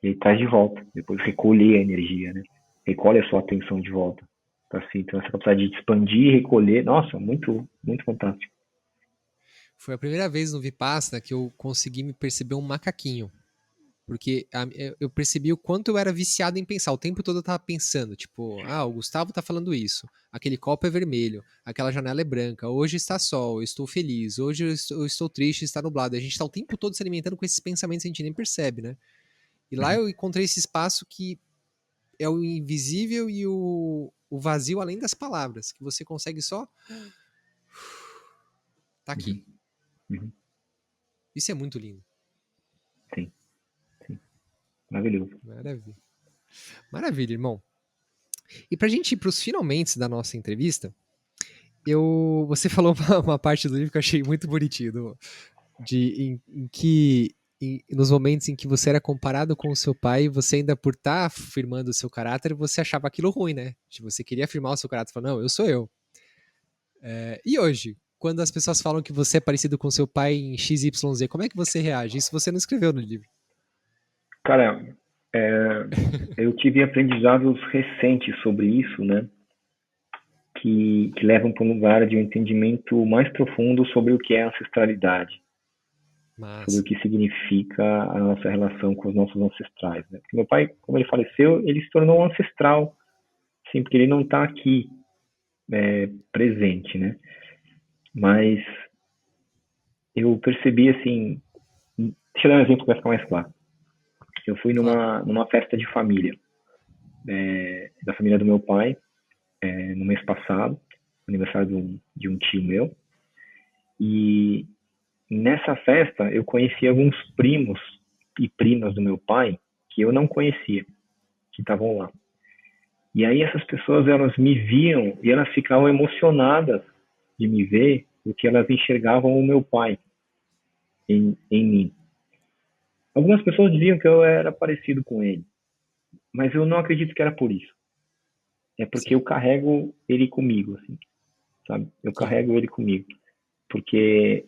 S2: E aí traz de volta. Depois recolher a energia, né? Recolhe a sua atenção de volta. Tá assim, então essa capacidade de expandir e recolher, nossa, muito, muito fantástico.
S1: Foi a primeira vez no Vipassana que eu consegui me perceber um macaquinho. Porque eu percebi o quanto eu era viciado em pensar. O tempo todo eu tava pensando, tipo, o Gustavo tá falando isso. Aquele copo é vermelho, aquela janela é branca, hoje está sol, eu estou feliz, hoje eu estou triste, está nublado. A gente tá o tempo todo se alimentando com esses pensamentos, a gente nem percebe, né? E lá
S2: Uhum.
S1: eu encontrei esse espaço que é o invisível e o vazio além das palavras, que você consegue só tá aqui.
S2: Uhum. Uhum.
S1: Isso é muito lindo.
S2: Sim, sim. Maravilhoso.
S1: Maravilha. Maravilha, irmão. E pra gente ir pros finalmente da nossa entrevista, você falou uma parte do livro que eu achei muito bonitinho, em que nos momentos em que você era comparado com o seu pai, você ainda por estar afirmando o seu caráter, você achava aquilo ruim, né? Tipo, você queria afirmar o seu caráter, falando, não, eu sou eu. E hoje, quando as pessoas falam que você é parecido com seu pai em XYZ, como é que você reage? Isso você não escreveu no livro.
S2: Cara, é, eu tive aprendizados recentes sobre isso, né? Que levam para um lugar de um entendimento mais profundo sobre o que é ancestralidade, sobre o
S1: Massa.
S2: que significa a nossa relação com os nossos ancestrais. Né? Porque meu pai, como ele faleceu, ele se tornou um ancestral, sim, porque ele não está aqui presente, né? Mas eu percebi assim, deixa eu dar um exemplo para ficar mais claro. Eu fui
S1: Claro.
S2: numa festa de família, da família do meu pai, no mês passado, aniversário de um tio meu, e nessa festa eu conheci alguns primos e primas do meu pai que eu não conhecia, que estavam lá. E aí essas pessoas, elas me viam e elas ficavam emocionadas de me ver, porque elas enxergavam o meu pai em mim. Algumas pessoas diziam que eu era parecido com ele, mas eu não acredito que era por isso. É porque
S1: Sim.
S2: eu carrego ele comigo, assim, sabe? Eu
S1: Que lindo.
S2: carrego ele comigo, porque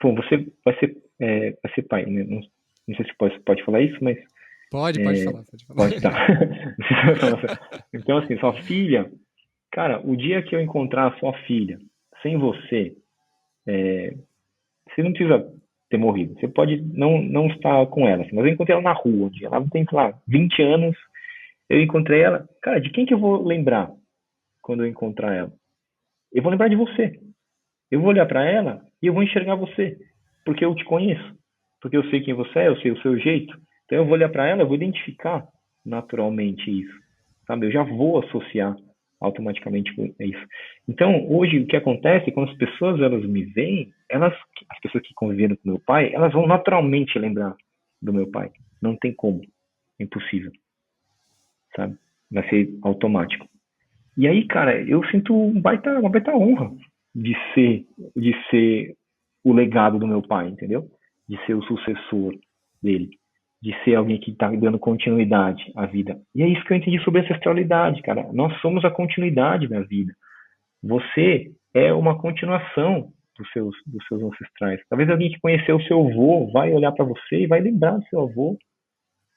S2: Pô, você vai ser pai, né? Não, não sei se pode falar isso, mas
S1: Pode falar, pode falar.
S2: pode, tá. Então, assim, sua filha, cara, o dia que eu encontrar a sua filha sem você, você não precisa ter morrido. Você pode não estar com ela, assim, mas eu encontrei ela na rua, um dia. Ela tem, sei lá, 20 anos, eu encontrei ela. Cara, de quem que eu vou lembrar quando eu encontrar ela? Eu vou lembrar de você. Eu vou olhar para ela e eu vou enxergar você, porque eu te conheço, porque eu sei quem você é, eu sei o seu jeito. Então eu vou olhar para ela, eu vou identificar naturalmente isso, sabe? Eu já vou associar automaticamente com isso. Então hoje o que acontece quando as pessoas elas me veem, as pessoas que conviveram com meu pai, elas vão naturalmente lembrar do meu pai. Não tem como, é impossível, sabe? Vai ser automático. E aí, cara, eu sinto uma baita honra de ser o legado do meu pai, entendeu? De ser o sucessor dele, de ser alguém que está dando continuidade à vida. E é isso que eu entendi sobre ancestralidade, cara. Nós somos a continuidade da vida. Você é uma continuação dos seus ancestrais. Talvez alguém que conheceu o seu avô vai olhar para você e vai lembrar do seu avô,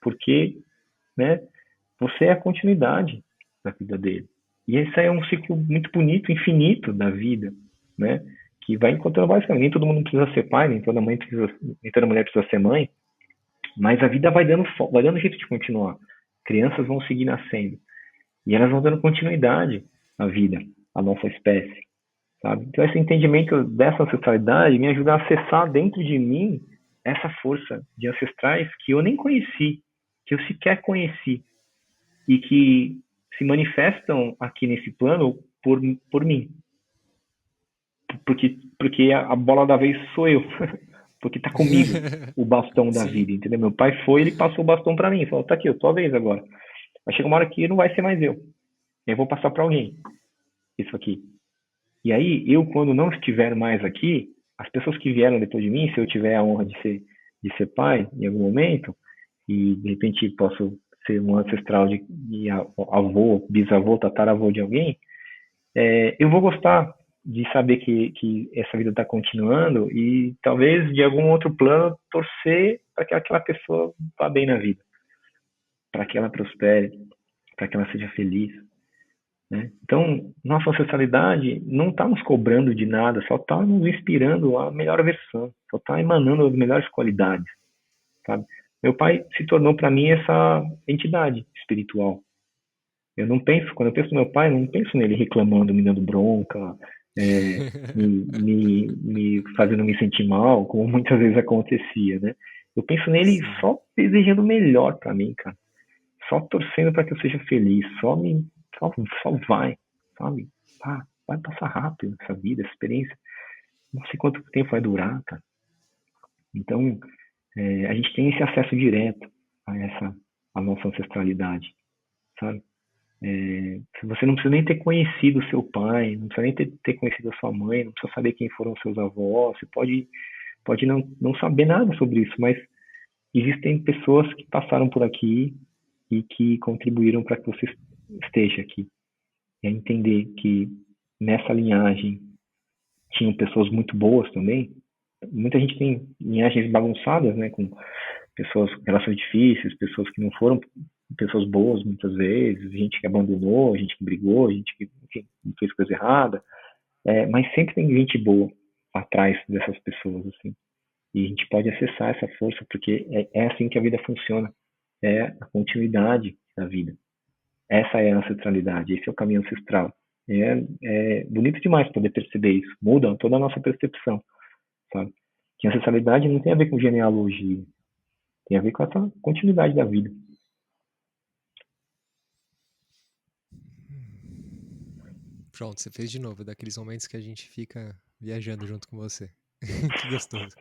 S2: porque, né, você é a continuidade da vida dele. E esse aí é um ciclo muito bonito, infinito da vida, né? Que vai encontrando vários caminhos. Nem todo mundo precisa ser pai, nem toda mulher precisa ser mãe, mas a vida vai dando jeito de continuar. Crianças vão seguir nascendo e elas vão dando continuidade à vida, à nossa espécie, sabe? Então esse entendimento dessa ancestralidade me ajuda a acessar dentro de mim essa força de ancestrais que eu nem conheci, que eu sequer conheci, e que se manifestam aqui nesse plano por mim. Porque a bola da vez sou eu. Porque tá comigo o bastão da
S1: Sim.
S2: vida, entendeu? Meu pai foi, ele passou o bastão para mim. Falou, tá aqui, tua vez agora. Vai chegar uma hora que não vai ser mais eu. Eu vou passar para alguém isso aqui. E aí, eu, quando não estiver mais aqui, as pessoas que vieram depois de mim, se eu tiver a honra de ser pai em algum momento, e de repente posso ser um ancestral de avô, bisavô, tataravô de alguém, eu vou gostar de saber que essa vida está continuando e talvez de algum outro plano torcer para que aquela pessoa vá bem na vida, para que ela prospere, para que ela seja feliz. Né? Então, nossa ancestralidade não está nos cobrando de nada, só está nos inspirando a melhor versão, só está emanando as melhores qualidades, sabe? Meu pai se tornou para mim essa entidade espiritual. Eu não penso, quando eu penso no meu pai, eu não penso nele reclamando, me dando bronca, me fazendo me sentir mal, como muitas vezes acontecia, né? Eu penso nele
S1: Sim.
S2: só desejando o melhor para mim, cara. Só torcendo para que eu seja feliz, só vai, sabe? Vai passar rápido essa vida, essa experiência. Não sei quanto tempo vai durar, cara. Então, a gente tem esse acesso direto a nossa ancestralidade, sabe? Você não precisa nem ter conhecido o seu pai, não precisa nem ter conhecido a sua mãe, não precisa saber quem foram os seus avós, você pode não saber nada sobre isso, mas existem pessoas que passaram por aqui e que contribuíram para que você esteja aqui. E entender que nessa linhagem tinham pessoas muito boas também. Muita gente tem linhagens bagunçadas, né, com pessoas, relações difíceis, pessoas que não foram pessoas boas muitas vezes, gente que abandonou, gente que brigou, gente que enfim, fez coisa errada, mas sempre tem gente boa atrás dessas pessoas, assim. E a gente pode acessar essa força, porque é assim que a vida funciona, é a continuidade da vida. Essa é a ancestralidade, esse é o caminho ancestral. É bonito demais poder perceber isso, muda toda a nossa percepção, sabe? Que a ancestralidade não tem a ver com genealogia, tem a ver com essa continuidade da vida.
S1: Pronto, você fez de novo, daqueles momentos que a gente fica viajando junto com você. Que gostoso.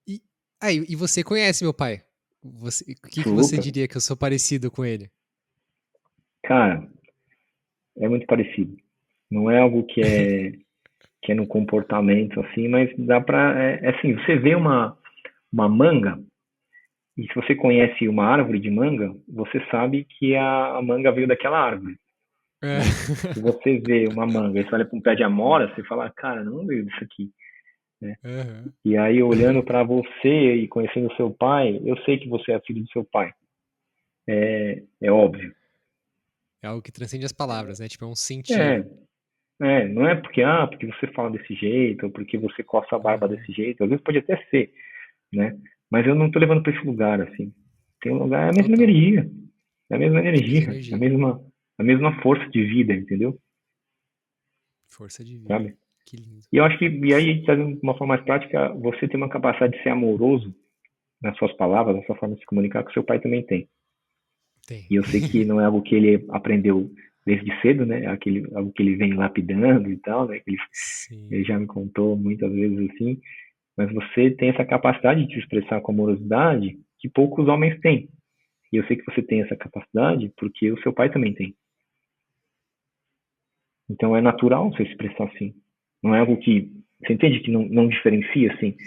S1: E, e você conhece meu pai? O que você
S2: Super.
S1: diria que eu sou parecido com ele?
S2: Cara, é muito parecido. Não é algo que é no comportamento assim, mas dá pra. Assim, você vê uma manga, e se você conhece uma árvore de manga, você sabe que a manga veio daquela árvore.
S1: É.
S2: né? Se você vê uma manga e você olha para um pé de amora, você fala, cara, não veio disso aqui, né?
S1: Aham.
S2: E aí, olhando para você e conhecendo o seu pai, eu sei que você é filho do seu pai. É óbvio.
S1: É algo que transcende as palavras, né? Tipo, é um
S2: É,
S1: sentir.
S2: não é porque você fala desse jeito, ou porque você coça a barba
S1: Aham.
S2: desse jeito, às vezes pode até ser, né? Mas eu não tô levando para esse lugar, assim. Tem um lugar, é a mesma
S1: Total.
S2: energia, é a mesma
S1: É a mesma
S2: energia,
S1: energia.
S2: a mesma força de vida, entendeu?
S1: Força de vida.
S2: Sabe?
S1: Que lindo.
S2: E eu acho que, e aí, trazendo de uma forma mais prática, você tem uma capacidade de ser amoroso nas suas palavras, na sua forma de se comunicar, que o seu pai também tem.
S1: Tem.
S2: E eu sei que não é algo que ele aprendeu desde cedo, né? É algo que ele vem lapidando e tal, né? Que ele
S1: Sim.
S2: já me contou muitas vezes assim. Mas você tem essa capacidade de se expressar com amorosidade que poucos homens têm. E eu sei que você tem essa capacidade porque o seu pai também tem. Então é natural você se expressar assim. Não é algo que. Você entende que não diferencia assim?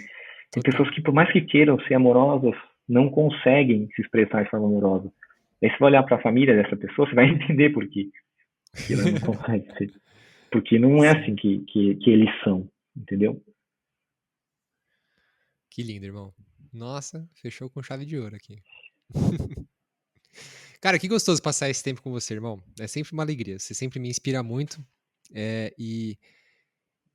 S2: Tem pessoas
S1: Total.
S2: que, por mais que queiram ser amorosas, não conseguem se expressar de forma amorosa. Aí você vai olhar para a família dessa pessoa, você vai entender por quê que ela não consegue ser. Porque não é assim
S1: Sim.
S2: que eles são, entendeu?
S1: Que lindo, irmão. Nossa, fechou com chave de ouro aqui. Cara, que gostoso passar esse tempo com você, irmão. É sempre uma alegria. Você sempre me inspira muito. E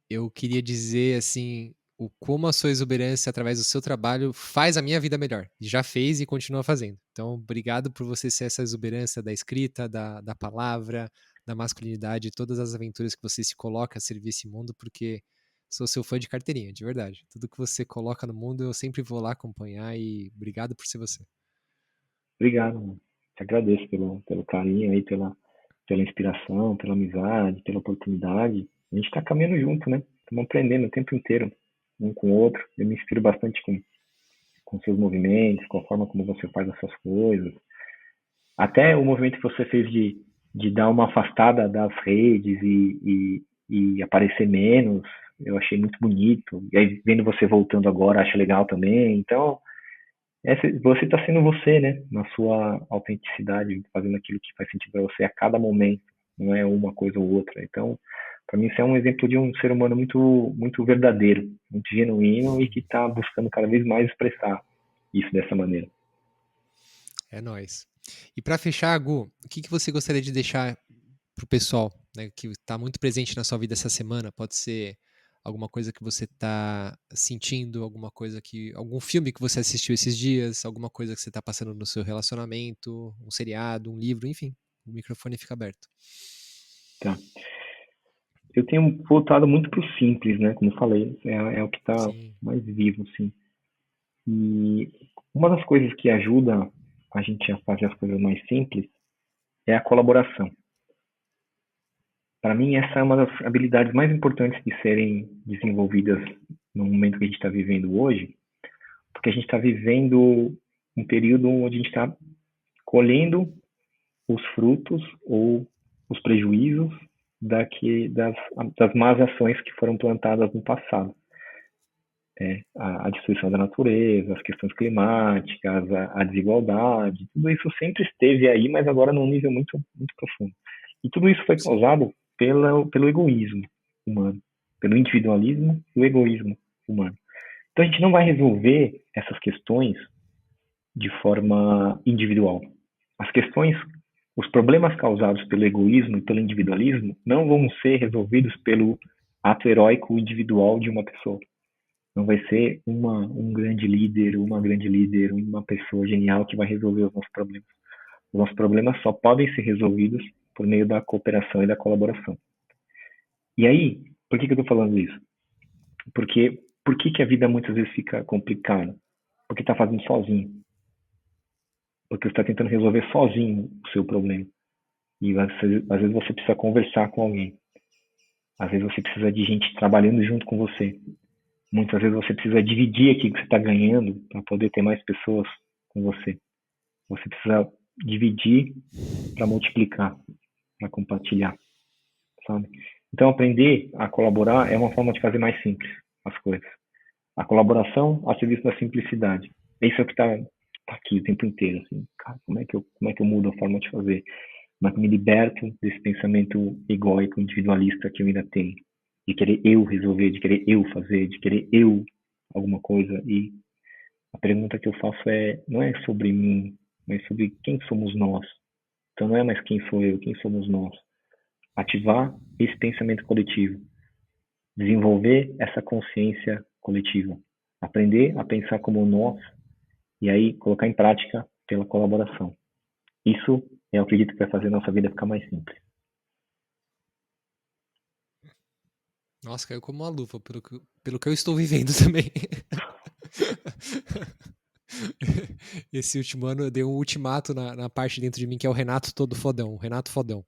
S1: eu queria dizer, assim, o como a sua exuberância, através do seu trabalho, faz a minha vida melhor. E já fez e continua fazendo. Então, obrigado por você ser essa exuberância da escrita, da palavra, da masculinidade, todas as aventuras que você se coloca a servir esse mundo, porque sou seu fã de carteirinha, de verdade. Tudo que você coloca no mundo, eu sempre vou lá acompanhar e obrigado por ser você.
S2: Obrigado, mano. Te agradeço pelo carinho aí, pela inspiração, pela amizade, pela oportunidade. A gente está caminhando junto, né? Estamos aprendendo o tempo inteiro, um com o outro. Eu me inspiro bastante com seus movimentos, com a forma como você faz as suas coisas. Até o movimento que você fez de dar uma afastada das redes e aparecer menos, eu achei muito bonito. E aí, vendo você voltando agora, acho legal também. Então, você está sendo você, né? Na sua autenticidade, fazendo aquilo que faz sentido para você a cada momento, não é uma coisa ou outra. Então, para mim, isso é um exemplo de um ser humano muito verdadeiro, muito genuíno e que está buscando cada vez mais expressar isso dessa maneira.
S1: É nóis. E para fechar, Gu, o que que você gostaria de deixar pro pessoal, né, que está muito presente na sua vida essa semana? Pode ser alguma coisa que você está sentindo, algum filme que você assistiu esses dias, alguma coisa que você está passando no seu relacionamento, um seriado, um livro, enfim. O microfone fica aberto.
S2: Tá? Eu tenho voltado muito para o simples, né? Como eu falei, é o que está
S1: Sim,
S2: mais vivo, assim. E uma das coisas que ajuda a gente a fazer as coisas mais simples é a colaboração. Para mim, essa é uma das habilidades mais importantes de serem desenvolvidas no momento que a gente está vivendo hoje, porque a gente está vivendo um período onde a gente está colhendo os frutos ou os prejuízos das más ações que foram plantadas no passado. A destruição da natureza, as questões climáticas, a desigualdade, tudo isso sempre esteve aí, mas agora num nível muito profundo. E tudo isso foi
S1: sim,
S2: causado pelo egoísmo humano, pelo individualismo e o egoísmo humano. Então a gente não vai resolver essas questões de forma individual. As questões, os problemas causados pelo egoísmo e pelo individualismo não vão ser resolvidos pelo ato heróico individual de uma pessoa. Não vai ser um grande líder, uma grande líder, uma pessoa genial que vai resolver os nossos problemas. Os nossos problemas só podem ser resolvidos por meio da cooperação e da colaboração. E aí, por que eu estou falando isso? Porque por que a vida muitas vezes fica complicada? Porque está fazendo sozinho. Porque você está tentando resolver sozinho o seu problema. E às vezes você precisa conversar com alguém. Às vezes você precisa de gente trabalhando junto com você. Muitas vezes você precisa dividir aquilo que você está ganhando para poder ter mais pessoas com você. Você precisa dividir para multiplicar, para compartilhar, sabe? Então, aprender a colaborar é uma forma de fazer mais simples as coisas. A colaboração a serviço da simplicidade. Isso é o que está aqui o tempo inteiro. Assim, cara, como é que eu mudo a forma de fazer? Como é que eu me liberto desse pensamento egóico, individualista que eu ainda tenho? De querer eu resolver, de querer eu fazer, de querer eu alguma coisa. E a pergunta que eu faço não é sobre mim, mas sobre quem somos nós. Então não é mais quem sou eu, quem somos nós. Ativar esse pensamento coletivo. Desenvolver essa consciência coletiva. Aprender a pensar como nós e aí colocar em prática pela colaboração. Isso eu acredito que vai fazer a nossa vida ficar mais simples.
S1: Nossa, caiu como uma luva, pelo que eu estou vivendo também. Esse último ano eu dei um ultimato na parte dentro de mim, que é o Renato todo fodão, o Renato fodão.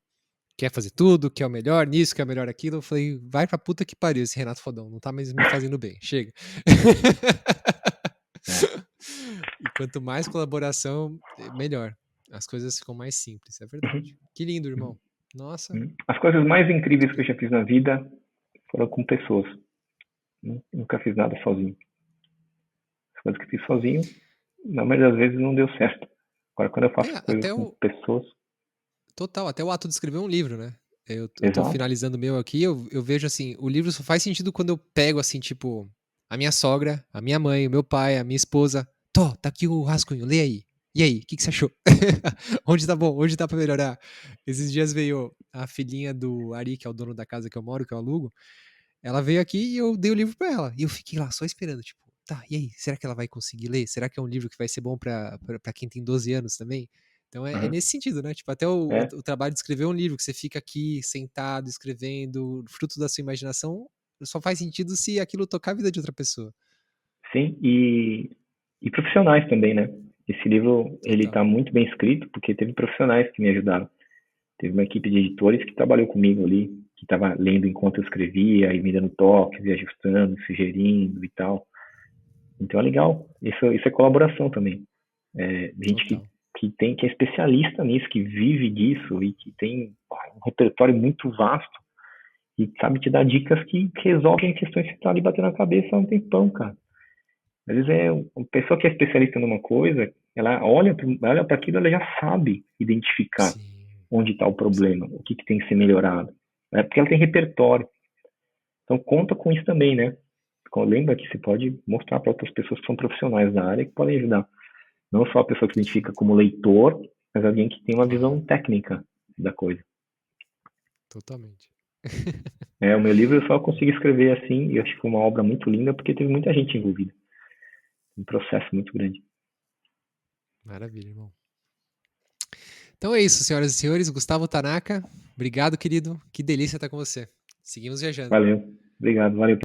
S1: Quer fazer tudo, quer o melhor nisso, quer o melhor aquilo. Eu falei, vai pra puta que pariu esse Renato fodão, não tá mais me fazendo bem, chega. E quanto mais colaboração, melhor. As coisas ficam mais simples, é verdade. Que lindo, irmão. Nossa.
S2: As coisas mais incríveis que eu já fiz na vida foram com pessoas. Nunca fiz nada sozinho. As coisas que fiz sozinho, na maioria das vezes não deu certo. Agora, quando eu faço coisas com pessoas...
S1: Total, até o ato de escrever um livro, né? Eu tô finalizando o meu aqui, eu vejo assim, o livro só faz sentido quando eu pego assim, tipo, a minha sogra, a minha mãe, o meu pai, a minha esposa. Tá aqui o rascunho, lê aí. E aí, o que você achou? Onde tá bom? Onde dá pra melhorar? Esses dias veio a filhinha do Ari, que é o dono da casa que eu moro, que eu alugo. Ela veio aqui e eu dei o livro pra ela. E eu fiquei lá só esperando, tipo, tá, e aí? Será que ela vai conseguir ler? Será que é um livro que vai ser bom pra quem tem 12 anos também? Então é nesse sentido, né? Tipo, até o trabalho de escrever um livro, que você fica aqui sentado, escrevendo, fruto da sua imaginação, só faz sentido se aquilo tocar a vida de outra pessoa.
S2: Sim, e profissionais também, né? Esse livro, ele tá muito bem escrito, porque teve profissionais que me ajudaram. Teve uma equipe de editores que trabalhou comigo ali, que estava lendo enquanto eu escrevia, e me dando toques, e ajustando, sugerindo e tal. Então é legal. Isso é colaboração também. Gente que é especialista nisso, que vive disso e que tem um repertório muito vasto e sabe te dar dicas que resolvem questões que estão ali batendo na cabeça há um tempão, cara. Às vezes uma pessoa que é especialista numa coisa, ela olha para aquilo, ela já sabe identificar onde está o problema, o que tem que ser melhorado. Né? Porque ela tem repertório. Então conta com isso também, né? Lembra que você pode mostrar para outras pessoas que são profissionais da área que podem ajudar. Não só a pessoa que se identifica como leitor, mas alguém que tem uma visão técnica da coisa.
S1: Totalmente.
S2: O meu livro eu só consegui escrever assim, e eu acho que foi uma obra muito linda, porque teve muita gente envolvida. Um processo muito grande.
S1: Maravilha, irmão. Então é isso, senhoras e senhores. Gustavo Tanaka, obrigado, querido. Que delícia estar com você. Seguimos viajando.
S2: Valeu. Obrigado, valeu.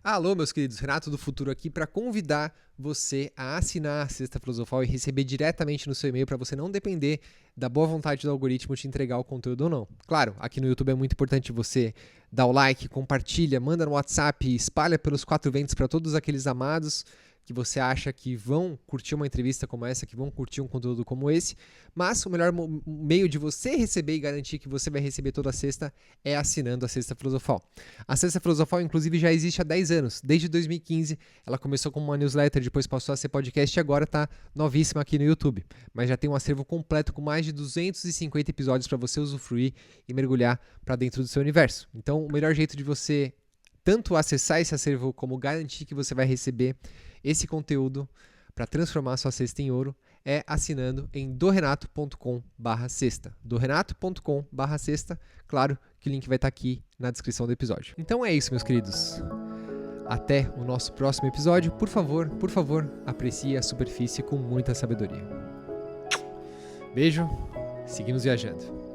S1: Alô, meus queridos, Renato do Futuro aqui para convidar você a assinar a Sexta Filosofal e receber diretamente no seu e-mail para você não depender da boa vontade do algoritmo te entregar o conteúdo ou não. Claro, aqui no YouTube é muito importante você dar o like, compartilha, manda no WhatsApp, espalha pelos 4 ventos para todos aqueles amados que você acha que vão curtir uma entrevista como essa, que vão curtir um conteúdo como esse, mas o melhor meio de você receber e garantir que você vai receber toda sexta é assinando a Sexta Filosofal. A Sexta Filosofal, inclusive, já existe há 10 anos, desde 2015, ela começou como uma newsletter, depois passou a ser podcast e agora está novíssima aqui no YouTube, mas já tem um acervo completo com mais de 250 episódios para você usufruir e mergulhar para dentro do seu universo. Então, o melhor jeito de você tanto acessar esse acervo como garantir que você vai receber esse conteúdo para transformar a sua cesta em ouro é assinando em dorenato.com/sexta. dorenato.com/sexta. Claro que o link vai estar aqui na descrição do episódio. Então é isso, meus queridos. Até o nosso próximo episódio. Por favor, aprecie a superfície com muita sabedoria. Beijo, seguimos viajando.